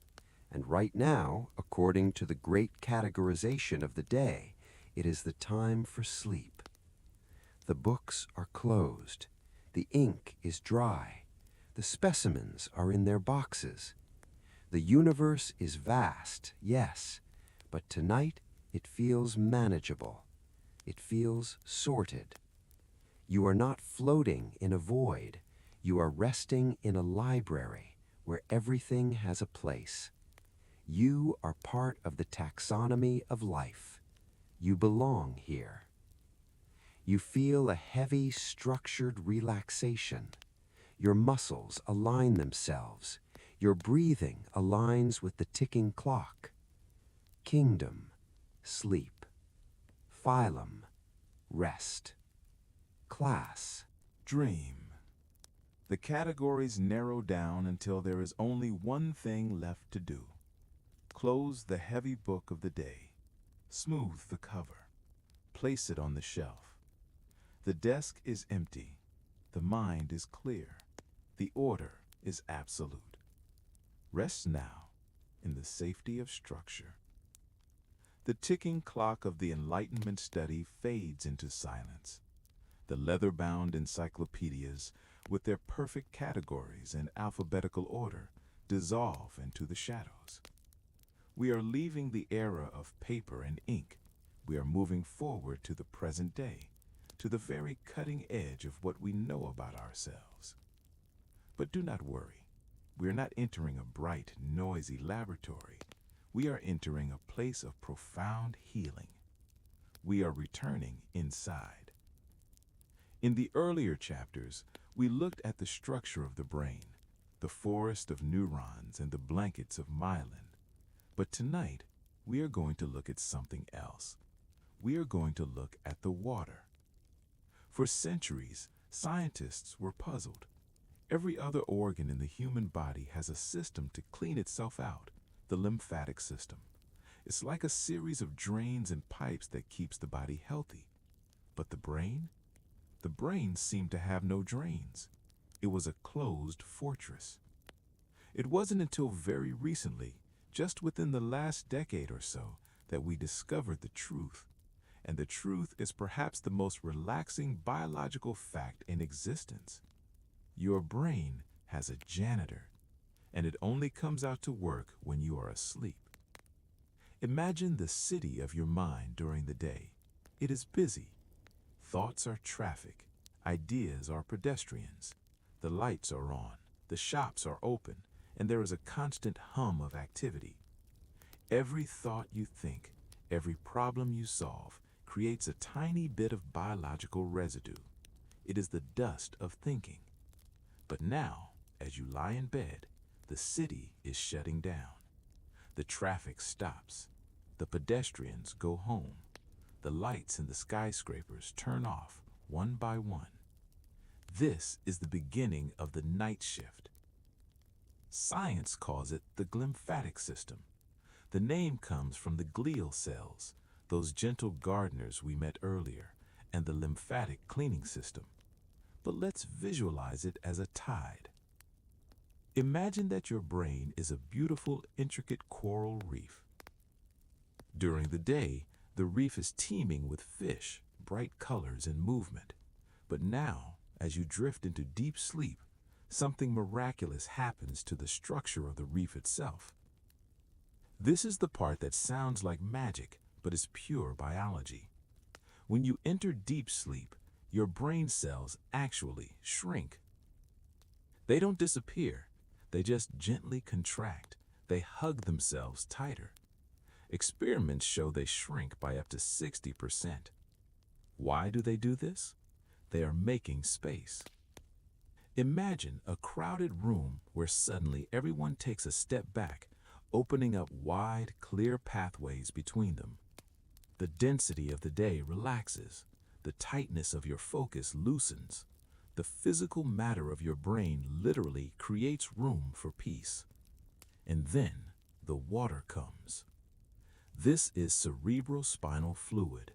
And right now, according to the great categorization of the day, it is the time for sleep. The books are closed. The ink is dry. The specimens are in their boxes. The universe is vast, yes, but tonight it feels manageable. It feels sorted. You are not floating in a void. You are resting in a library where everything has a place. You are part of the taxonomy of life. You belong here. You feel a heavy, structured relaxation. Your muscles align themselves. Your breathing aligns with the ticking clock. Kingdom, sleep. Phylum, rest. Class, Dream. The categories narrow down until there is only one thing left to do. Close the heavy book of the day. Smooth the cover. Place it on the shelf. The desk is empty. The mind is clear. The order is absolute. Rest now in the safety of structure. The ticking clock of the Enlightenment study fades into silence. The leather-bound encyclopedias, with their perfect categories and alphabetical order, dissolve into the shadows. We are leaving the era of paper and ink. We are moving forward to the present day, to the very cutting edge of what we know about ourselves. But do not worry. We are not entering a bright, noisy laboratory. We are entering a place of profound healing. We are returning inside. In the earlier chapters, we looked at the structure of the brain, the forest of neurons and the blankets of myelin. But tonight, we are going to look at something else. we are going to look at the water. For centuries, scientists were puzzled. Every other organ in the human body has a system to clean itself out, the lymphatic system. It's like a series of drains and pipes that keeps the body healthy. But the brain? The brain seemed to have no drains. It was a closed fortress. It wasn't until very recently, just within the last decade or so, that we discovered the truth. And the truth is perhaps the most relaxing biological fact in existence. Your brain has a janitor, and it only comes out to work when you are asleep. Imagine the city of your mind during the day. It is busy. Thoughts are traffic. Ideas are pedestrians. The lights are on. The shops are open, and there is a constant hum of activity. Every thought you think, every problem you solve, creates a tiny bit of biological residue. It is the dust of thinking. But now, as you lie in bed, the city is shutting down. The traffic stops. The pedestrians go home. The lights in the skyscrapers turn off one by one. This is the beginning of the night shift. Science calls it the glymphatic system. The name comes from the glial cells, those gentle gardeners we met earlier, and the lymphatic cleaning system. But let's visualize it as a tide. Imagine that your brain is a beautiful, intricate coral reef. During the day, the reef is teeming with fish, bright colors, and movement. But now, as you drift into deep sleep, something miraculous happens to the structure of the reef itself. This is the part that sounds like magic, but is pure biology. When you enter deep sleep, your brain cells actually shrink. They don't disappear, they just gently contract. They hug themselves tighter. Experiments show they shrink by up to 60%. Why do they do this? They are making space. Imagine a crowded room where suddenly everyone takes a step back, opening up wide, clear pathways between them. The density of the day relaxes. The tightness of your focus loosens. The physical matter of your brain literally creates room for peace. And then the water comes. This is cerebrospinal fluid.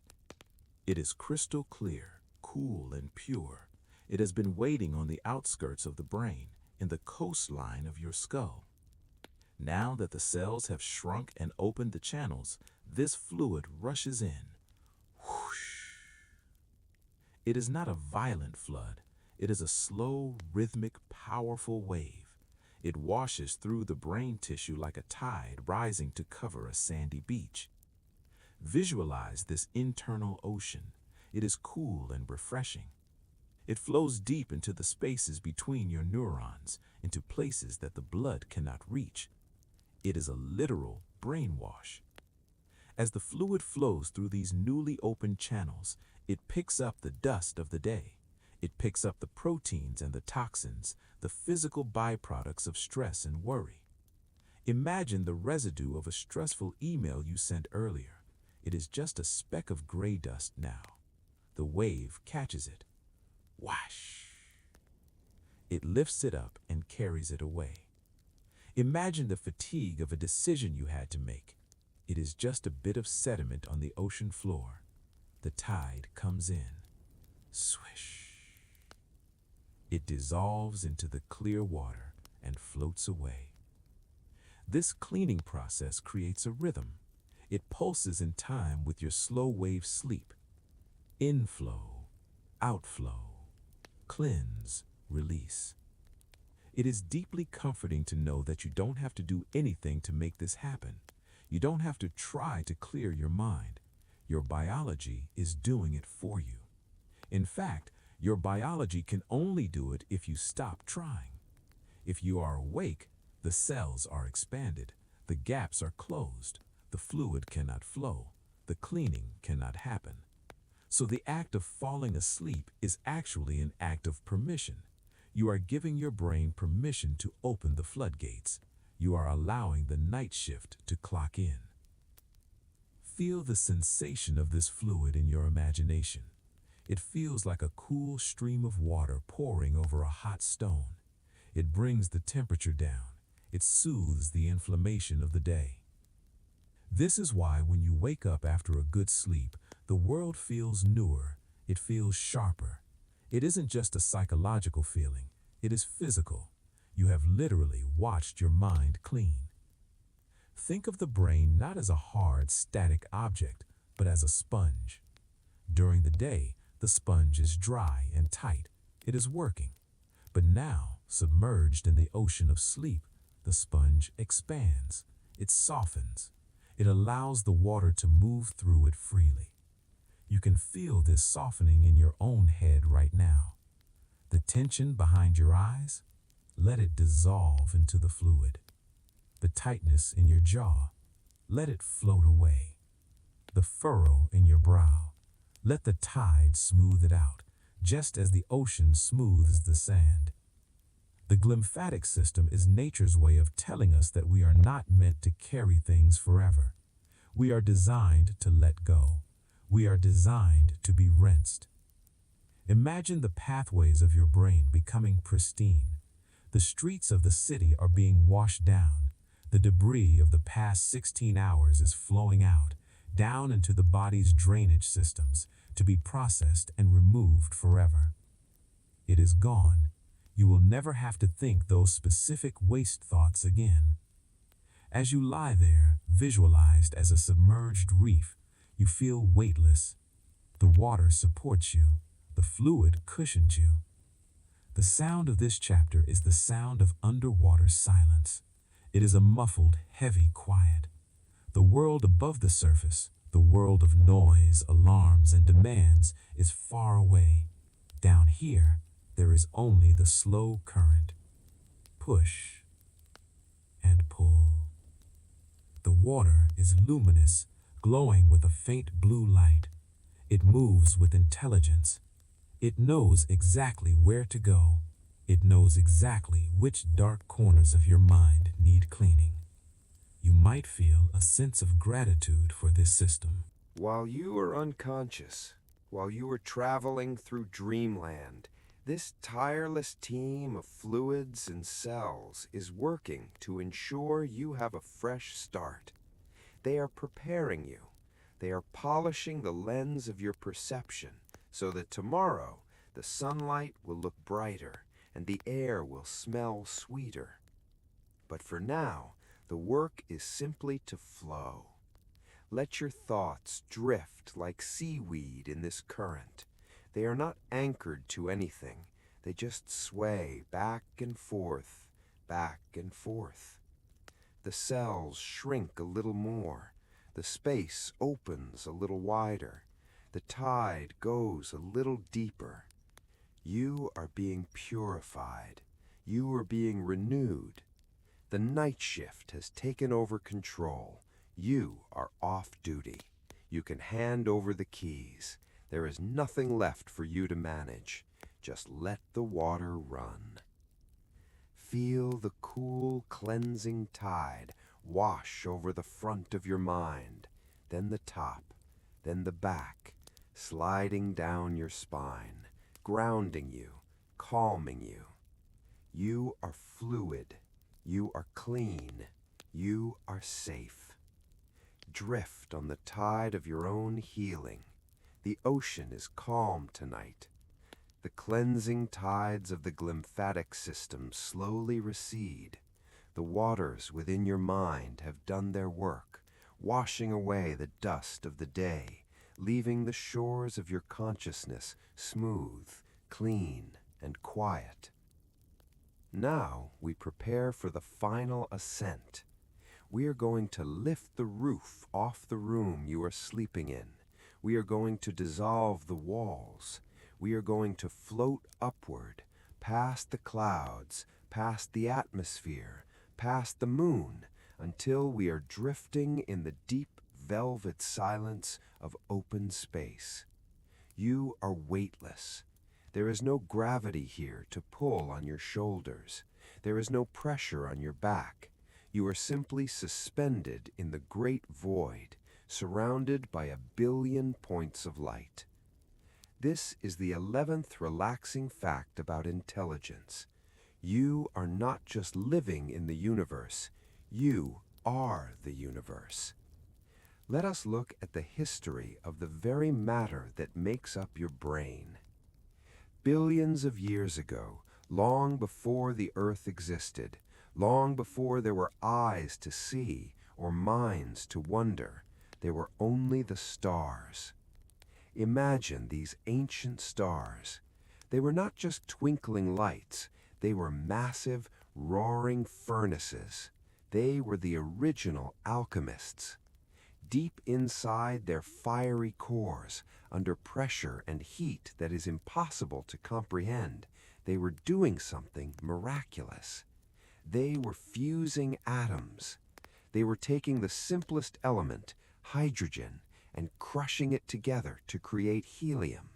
It is crystal clear, cool, and pure. It has been waiting on the outskirts of the brain, in the coastline of your skull. Now that the cells have shrunk and opened the channels, this fluid rushes in. Whoosh! It is not a violent flood. It is a slow, rhythmic, powerful wave. It washes through the brain tissue like a tide rising to cover a sandy beach. Visualize this internal ocean. It is cool and refreshing. It flows deep into the spaces between your neurons, into places that the blood cannot reach. It is a literal brainwash. As the fluid flows through these newly opened channels, it picks up the dust of the day. It picks up the proteins and the toxins, the physical byproducts of stress and worry. Imagine the residue of a stressful email you sent earlier. It is just a speck of gray dust now. The wave catches it. Whoosh! It lifts it up and carries it away. Imagine the fatigue of a decision you had to make. It is just a bit of sediment on the ocean floor. The tide comes in. Swish! It dissolves into the clear water and floats away. This cleaning process creates a rhythm. It pulses in time with your slow wave sleep. Inflow, outflow, cleanse, release. It is deeply comforting to know that you don't have to do anything to make this happen. You don't have to try to clear your mind. Your biology is doing it for you. In fact, your biology can only do it if you stop trying. If you are awake, the cells are expanded, the gaps are closed, the fluid cannot flow, the cleaning cannot happen. So the act of falling asleep is actually an act of permission. You are giving your brain permission to open the floodgates. You are allowing the night shift to clock in. Feel the sensation of this fluid in your imagination. It feels like a cool stream of water pouring over a hot stone. It brings the temperature down. It soothes the inflammation of the day. This is why when you wake up after a good sleep, the world feels newer. It feels sharper. It isn't just a psychological feeling. It is physical. You have literally watched your mind clean. Think of the brain not as a hard, static object, but as a sponge. During the day, the sponge is dry and tight. It is working. But now, submerged in the ocean of sleep, the sponge expands. It softens. It allows the water to move through it freely. You can feel this softening in your own head right now. The tension behind your eyes, let it dissolve into the fluid. The tightness in your jaw, let it float away. The furrow in your brow, let the tide smooth it out, just as the ocean smooths the sand. The glymphatic system is nature's way of telling us that we are not meant to carry things forever. We are designed to let go. We are designed to be rinsed. Imagine the pathways of your brain becoming pristine. The streets of the city are being washed down. The debris of the past 16 hours is flowing out, down into the body's drainage systems, to be processed and removed forever. It is gone. You will never have to think those specific waste thoughts again. As you lie there, visualized as a submerged reef, you feel weightless. The water supports you. The fluid cushions you. The sound of this chapter is the sound of underwater silence. It is a muffled, heavy quiet. The world above the surface, the world of noise, alarms, and demands, is far away. Down here, there is only the slow current. Push and pull. The water is luminous, glowing with a faint blue light. It moves with intelligence. It knows exactly where to go. It knows exactly which dark corners of your mind need cleaning. You might feel a sense of gratitude for this system. While you are unconscious, while you are traveling through dreamland, this tireless team of fluids and cells is working to ensure you have a fresh start. They are preparing you. They are polishing the lens of your perception so that tomorrow the sunlight will look brighter and the air will smell sweeter. But for now, the work is simply to flow. Let your thoughts drift like seaweed in this current. They are not anchored to anything. They just sway back and forth, back and forth. The cells shrink a little more. The space opens a little wider. The tide goes a little deeper. You are being purified. You are being renewed. The night shift has taken over control. You are off duty. You can hand over the keys. There is nothing left for you to manage. Just let the water run. Feel the cool, cleansing tide wash over the front of your mind, then the top, then the back, sliding down your spine, grounding you, calming you. You are fluid. You are clean. You are safe. Drift on the tide of your own healing. The ocean is calm tonight. The cleansing tides of the glymphatic system slowly recede. The waters within your mind have done their work, washing away the dust of the day, leaving the shores of your consciousness smooth, clean, and quiet. Now we prepare for the final ascent. We are going to lift the roof off the room you are sleeping in. We are going to dissolve the walls. We are going to float upward, past the clouds, past the atmosphere, past the moon, until we are drifting in the deep velvet silence of open space. You are weightless. There is no gravity here to pull on your shoulders. There is no pressure on your back. You are simply suspended in the great void, surrounded by 1 billion points of light. This is the 11th relaxing fact about intelligence. You are not just living in the universe, you are the universe. Let us look at the history of the very matter that makes up your brain. Billions of years ago, long before the earth existed, long before there were eyes to see or minds to wonder, there were only the stars. Imagine these ancient stars. They were not just twinkling lights, they were massive, roaring furnaces. They were the original alchemists. Deep inside their fiery cores, under pressure and heat that is impossible to comprehend, they were doing something miraculous. They were fusing atoms. They were taking the simplest element, hydrogen, and crushing it together to create helium,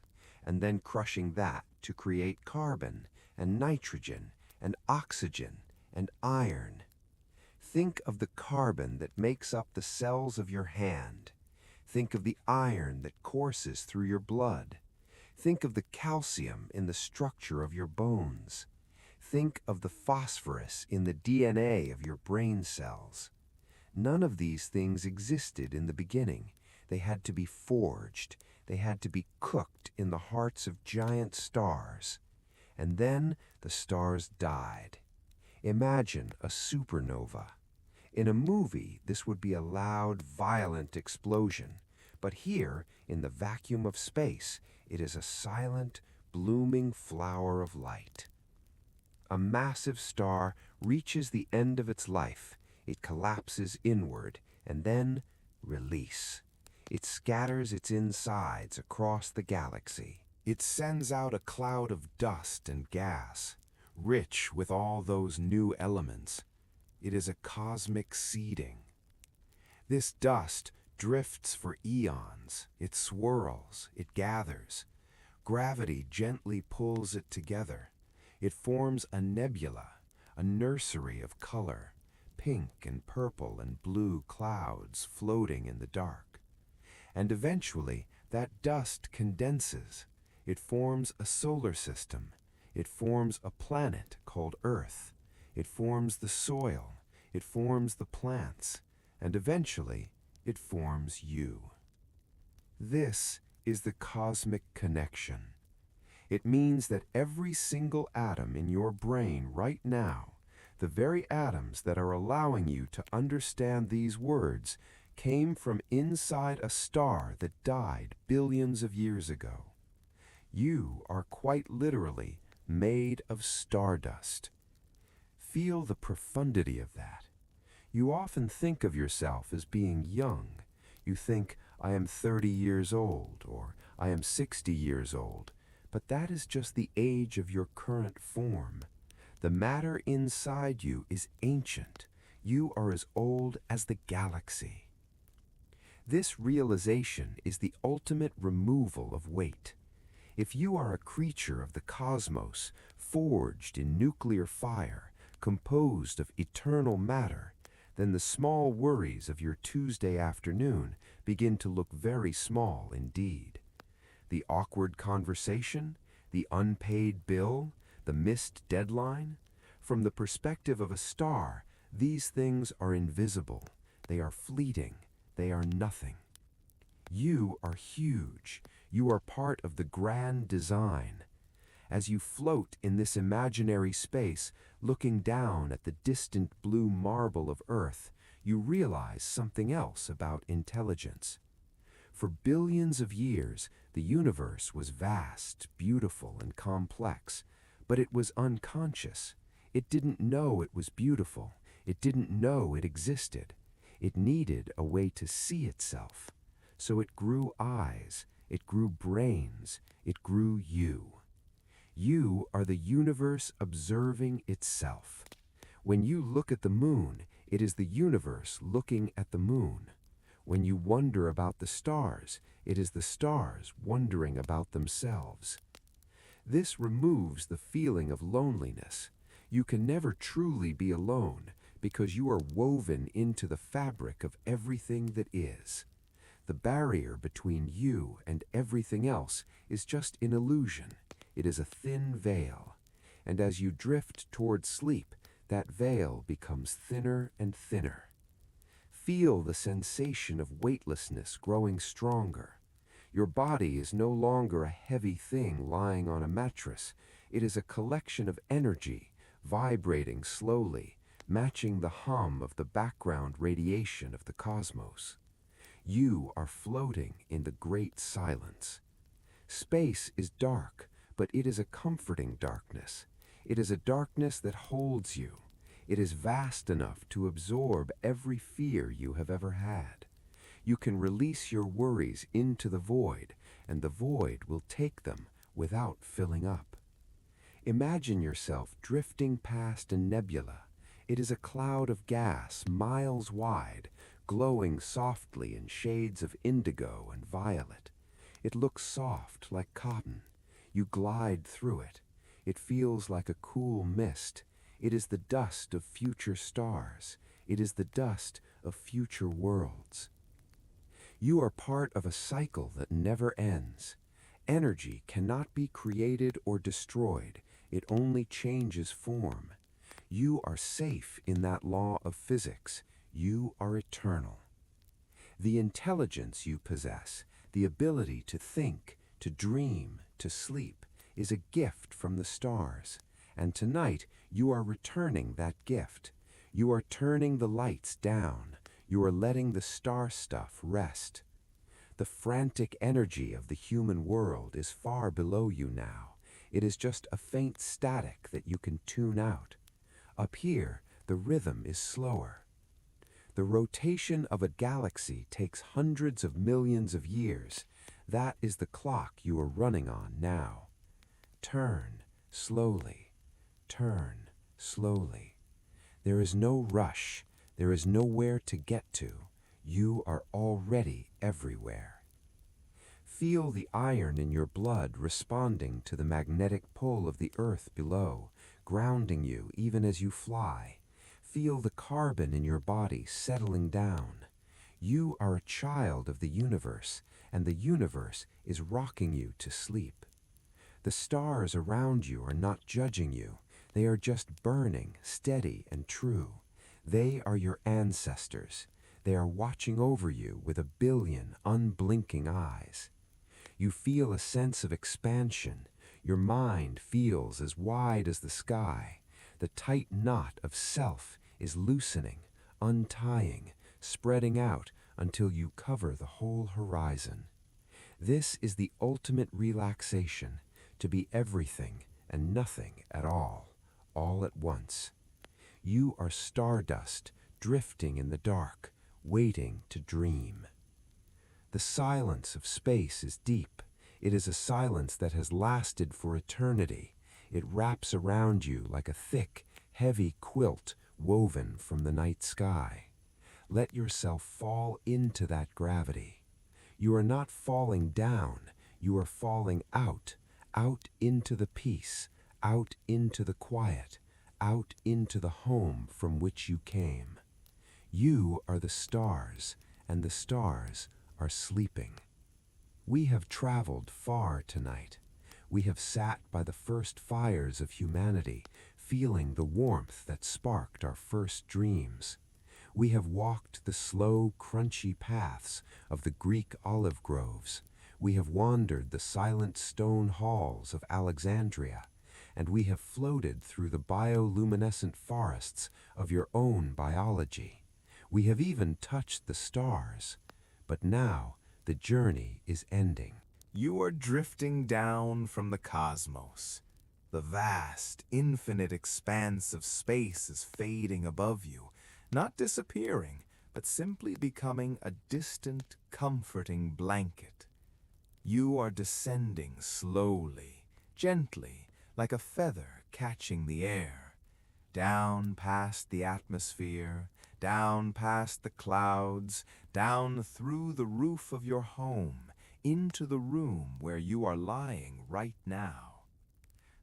and then crushing that to create carbon, and nitrogen, and oxygen, and iron. Think of the carbon that makes up the cells of your hand. Think of the iron that courses through your blood. Think of the calcium in the structure of your bones. Think of the phosphorus in the DNA of your brain cells. None of these things existed in the beginning. They had to be forged. They had to be cooked in the hearts of giant stars. And then the stars died. Imagine a supernova. In a movie, this would be a loud, violent explosion. But here, in the vacuum of space, it is a silent, blooming flower of light. A massive star reaches the end of its life. It collapses inward, and then release. It scatters its insides across the galaxy. It sends out a cloud of dust and gas, rich with all those new elements. It is a cosmic seeding. This dust drifts for eons. It swirls, it gathers. Gravity gently pulls it together. It forms a nebula, a nursery of color, pink and purple and blue clouds floating in the dark. And eventually, that dust condenses. It forms a solar system. It forms a planet called Earth. It forms the soil. It forms the plants. And eventually, it forms you. This is the cosmic connection. It means that every single atom in your brain right now, the very atoms that are allowing you to understand these words, came from inside a star that died billions of years ago. You are quite literally made of stardust. Feel the profundity of that. You often think of yourself as being young. You think, I am 30 years old, or I am 60 years old, but that is just the age of your current form. The matter inside you is ancient. You are as old as the galaxy. This realization is the ultimate removal of weight. If you are a creature of the cosmos, forged in nuclear fire, composed of eternal matter, then the small worries of your Tuesday afternoon begin to look very small indeed. The awkward conversation, the unpaid bill, the missed deadline. From the perspective of a star, these things are invisible. They are fleeting. They are nothing. You are huge. You are part of the grand design. As you float in this imaginary space, looking down at the distant blue marble of Earth, you realize something else about intelligence. For billions of years, the universe was vast, beautiful, and complex, but it was unconscious. It didn't know it was beautiful. It didn't know it existed. It needed a way to see itself. So it grew eyes, it grew brains, it grew you. You are the universe observing itself. When you look at the moon, it is the universe looking at the moon. When you wonder about the stars, it is the stars wondering about themselves. This removes the feeling of loneliness. You can never truly be alone because you are woven into the fabric of everything that is. The barrier between you and everything else is just an illusion. It is a thin veil. And as you drift toward sleep, that veil becomes thinner and thinner. Feel the sensation of weightlessness growing stronger. Your body is no longer a heavy thing lying on a mattress. It is a collection of energy, vibrating slowly, matching the hum of the background radiation of the cosmos. You are floating in the great silence. Space is dark, but it is a comforting darkness. It is a darkness that holds you. It is vast enough to absorb every fear you have ever had. You can release your worries into the void, and the void will take them without filling up. Imagine yourself drifting past a nebula. It is a cloud of gas miles wide, glowing softly in shades of indigo and violet. It looks soft like cotton. You glide through it. It feels like a cool mist. It is the dust of future stars. It is the dust of future worlds. You are part of a cycle that never ends. Energy cannot be created or destroyed. It only changes form. You are safe in that law of physics. You are eternal. The intelligence you possess, the ability to think, to dream, to sleep, is a gift from the stars. And tonight, you are returning that gift. You are turning the lights down. You are letting the star stuff rest. The frantic energy of the human world is far below you now. It is just a faint static that you can tune out. Up here, the rhythm is slower. The rotation of a galaxy takes hundreds of millions of years. That is the clock you are running on now. Turn slowly. Turn slowly. There is no rush. There is nowhere to get to. You are already everywhere. Feel the iron in your blood responding to the magnetic pull of the earth below, grounding you even as you fly. Feel the carbon in your body settling down. You are a child of the universe, and the universe is rocking you to sleep. The stars around you are not judging you. They are just burning, steady and true. They are your ancestors. They are watching over you with 1 billion unblinking eyes. You feel a sense of expansion. Your mind feels as wide as the sky. The tight knot of self is loosening, untying, spreading out until you cover the whole horizon. This is the ultimate relaxation, to be everything and nothing at all at once. You are stardust, drifting in the dark, waiting to dream. The silence of space is deep. It is a silence that has lasted for eternity. It wraps around you like a thick, heavy quilt woven from the night sky. Let yourself fall into that gravity. You are not falling down. You are falling out into the peace, out into the quiet, out into the home from which you came. You are the stars, and the stars are sleeping. We have traveled far tonight. We have sat by the first fires of humanity, feeling the warmth that sparked our first dreams. We have walked the slow, crunchy paths of the Greek olive groves. We have wandered the silent stone halls of Alexandria, and we have floated through the bioluminescent forests of your own biology. We have even touched the stars. But now, the journey is ending. You are drifting down from the cosmos. The vast, infinite expanse of space is fading above you, not disappearing, but simply becoming a distant, comforting blanket. You are descending slowly, gently, like a feather catching the air, down past the atmosphere, down past the clouds, down through the roof of your home, into the room where you are lying right now.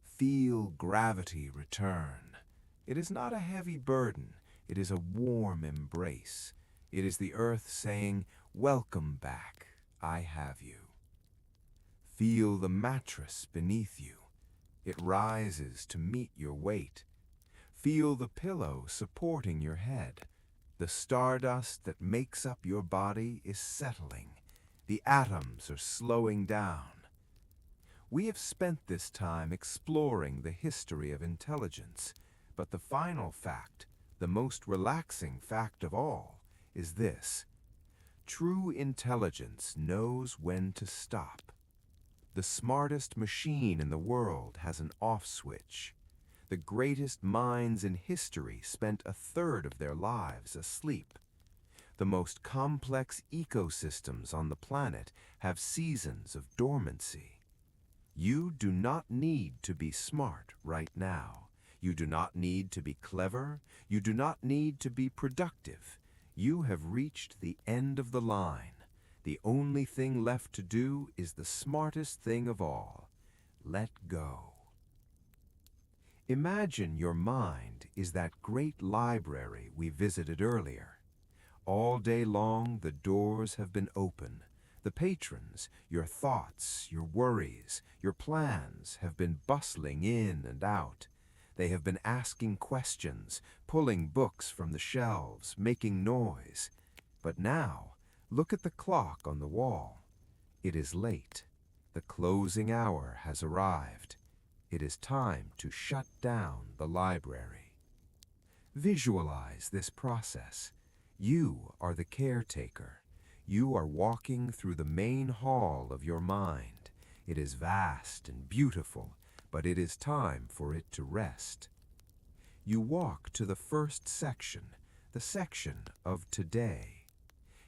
Feel gravity return. It is not a heavy burden. It is a warm embrace. It is the earth saying, Welcome back. I have you. Feel the mattress beneath you. It rises to meet your weight. Feel the pillow supporting your head. The stardust that makes up your body is settling. The atoms are slowing down. We have spent this time exploring the history of intelligence, but the final fact, the most relaxing fact of all, is this. True intelligence knows when to stop. The smartest machine in the world has an off switch. The greatest minds in history spent a third of their lives asleep. The most complex ecosystems on the planet have seasons of dormancy. You do not need to be smart right now. You do not need to be clever. You do not need to be productive. You have reached the end of the line. The only thing left to do is the smartest thing of all. Let go. Imagine your mind is that great library we visited earlier. All day long, the doors have been open. The patrons, your thoughts, your worries, your plans have been bustling in and out. They have been asking questions, pulling books from the shelves, making noise. But now, look at the clock on the wall. It is late. The closing hour has arrived. It is time to shut down the library. Visualize this process. You are the caretaker. You are walking through the main hall of your mind. It is vast and beautiful, but it is time for it to rest. You walk to the first section, the section of today.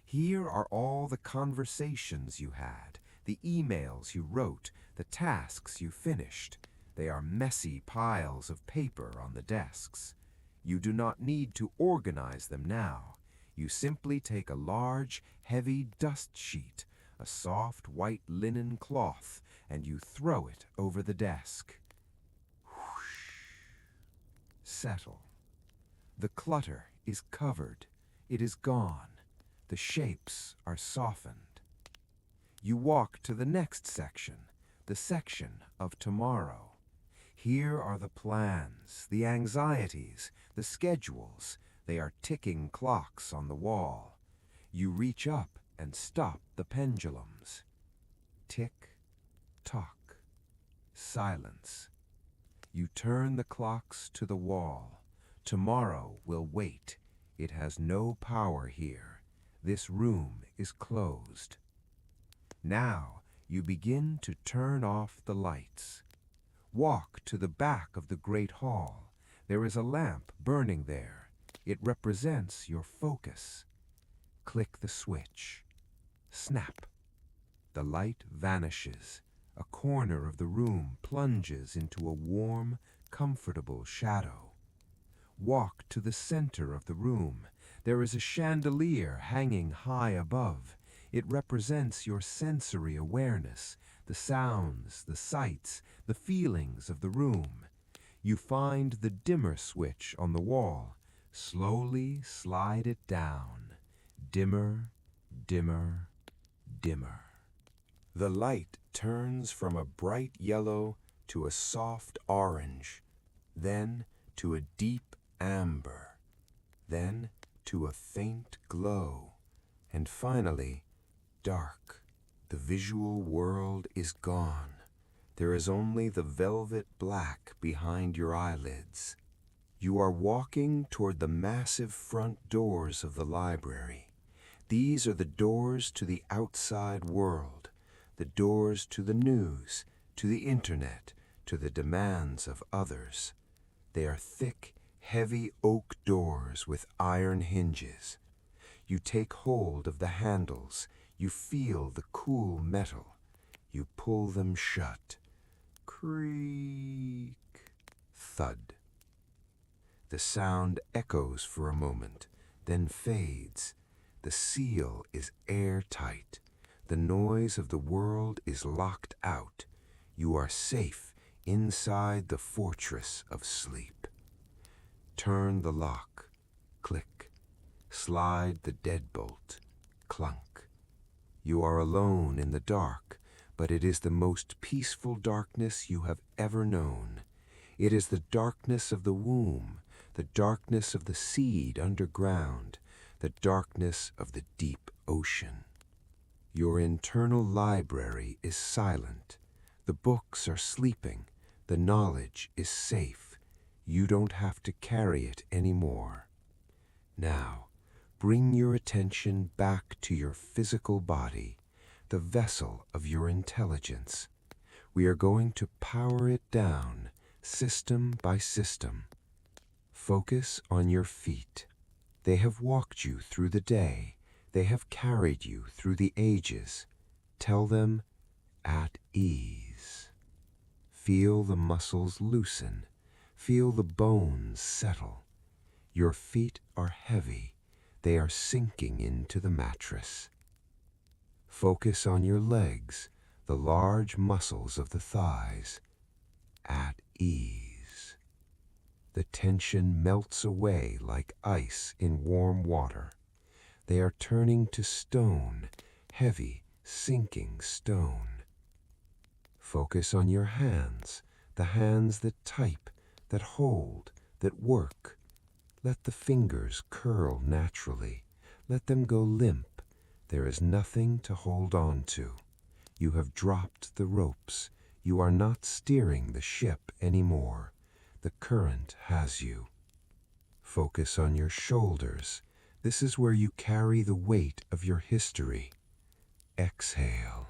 Here are all the conversations you had, the emails you wrote, the tasks you finished. They are messy piles of paper on the desks. You do not need to organize them now. You simply take a large, heavy dust sheet, a soft white linen cloth, and you throw it over the desk. Whoosh. Settle. The clutter is covered. It is gone. The shapes are softened. You walk to the next section, the section of tomorrow. Here are the plans, the anxieties, the schedules. They are ticking clocks on the wall. You reach up and stop the pendulums. Tick, tock, silence. You turn the clocks to the wall. Tomorrow will wait. It has no power here. This room is closed. Now you begin to turn off the lights. Walk to the back of the great hall. There is a lamp burning there. It represents your focus. Click the switch. Snap. The light vanishes. A corner of the room plunges into a warm, comfortable shadow. Walk to the center of the room. There is a chandelier hanging high above. It represents your sensory awareness, the sounds, the sights, the feelings of the room. You find the dimmer switch on the wall. Slowly slide it down. Dimmer, dimmer, dimmer. The light turns from a bright yellow to a soft orange, then to a deep amber, then to a faint glow, and finally, dark. The visual world is gone. There is only the velvet black behind your eyelids. You are walking toward the massive front doors of the library. These are the doors to the outside world, the doors to the news, to the internet, to the demands of others. They are thick, heavy oak doors with iron hinges. You take hold of the handles. You feel the cool metal. You pull them shut. Creak. Thud. The sound echoes for a moment, then fades. The seal is airtight. The noise of the world is locked out. You are safe inside the fortress of sleep. Turn the lock. Click. Slide the deadbolt. Clunk. You are alone in the dark, but it is the most peaceful darkness you have ever known. It is the darkness of the womb, the darkness of the seed underground, the darkness of the deep ocean. Your internal library is silent. The books are sleeping. The knowledge is safe. You don't have to carry it anymore. Now, bring your attention back to your physical body, the vessel of your intelligence. We are going to power it down, system by system. Focus on your feet. They have walked you through the day. They have carried you through the ages. Tell them, at ease. Feel the muscles loosen. Feel the bones settle. Your feet are heavy. They are sinking into the mattress. Focus on your legs, the large muscles of the thighs. At ease. The tension melts away like ice in warm water. They are turning to stone, heavy, sinking stone. Focus on your hands, the hands that type, that hold, that work. Let the fingers curl naturally. Let them go limp. There is nothing to hold on to. You have dropped the ropes. You are not steering the ship anymore. The current has you. Focus on your shoulders. This is where you carry the weight of your history. Exhale.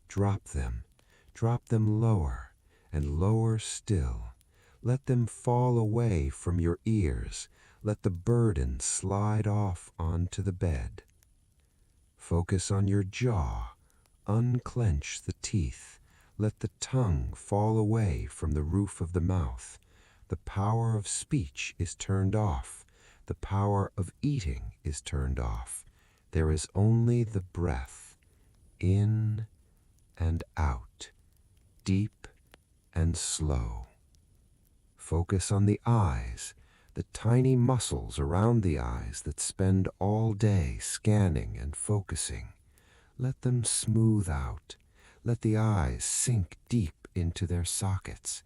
Drop them lower and lower still. Let them fall away from your ears. Let the burden slide off onto the bed. Focus on your jaw. Unclench the teeth. Let the tongue fall away from the roof of the mouth. The power of speech is turned off. The power of eating is turned off. There is only the breath, in and out, deep and slow. Focus on the eyes, the tiny muscles around the eyes that spend all day scanning and focusing. Let them smooth out. Let the eyes sink deep into their sockets.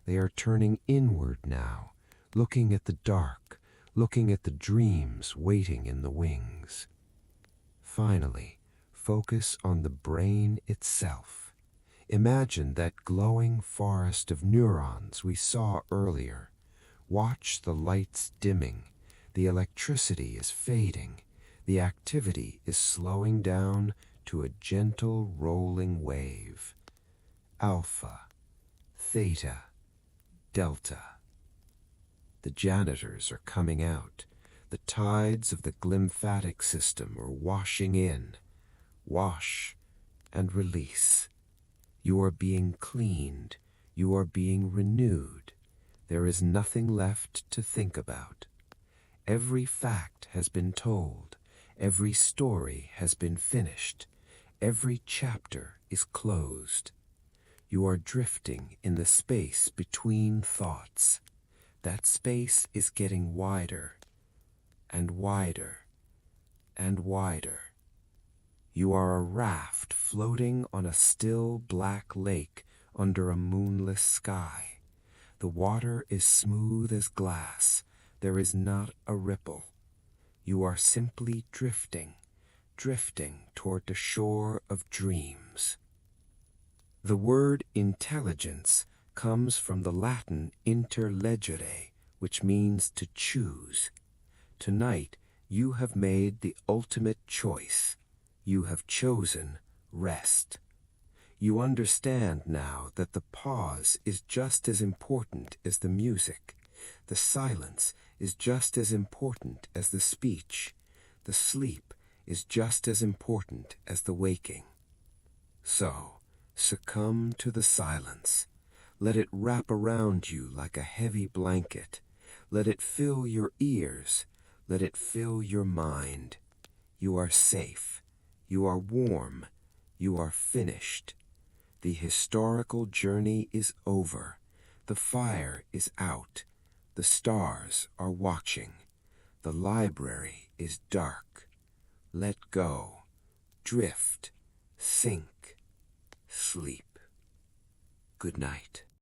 They are turning inward now, looking at the dark, looking at the dreams waiting in the wings. Finally, focus on the brain itself. Imagine that glowing forest of neurons we saw earlier. Watch the lights dimming. The electricity is fading. The activity is slowing down to a gentle rolling wave. Alpha, theta, delta. The janitors are coming out. The tides of the glymphatic system are washing in. Wash and release. You are being cleaned. You are being renewed. There is nothing left to think about. Every fact has been told. Every story has been finished. Every chapter is closed. You are drifting in the space between thoughts. That space is getting wider and wider and wider. You are a raft floating on a still black lake under a moonless sky. The water is smooth as glass. There is not a ripple. You are simply drifting, drifting toward the shore of dreams. The word intelligence comes from the Latin interlegere, which means to choose. Tonight, you have made the ultimate choice. You have chosen rest. You understand now that the pause is just as important as the music. The silence is just as important as the speech. The sleep is just as important as the waking. So, succumb to the silence. Let it wrap around you like a heavy blanket. Let it fill your ears. Let it fill your mind. You are safe. You are warm. You are finished. The historical journey is over. The fire is out. The stars are watching. The library is dark. let go, drift, think, sleep. Good night.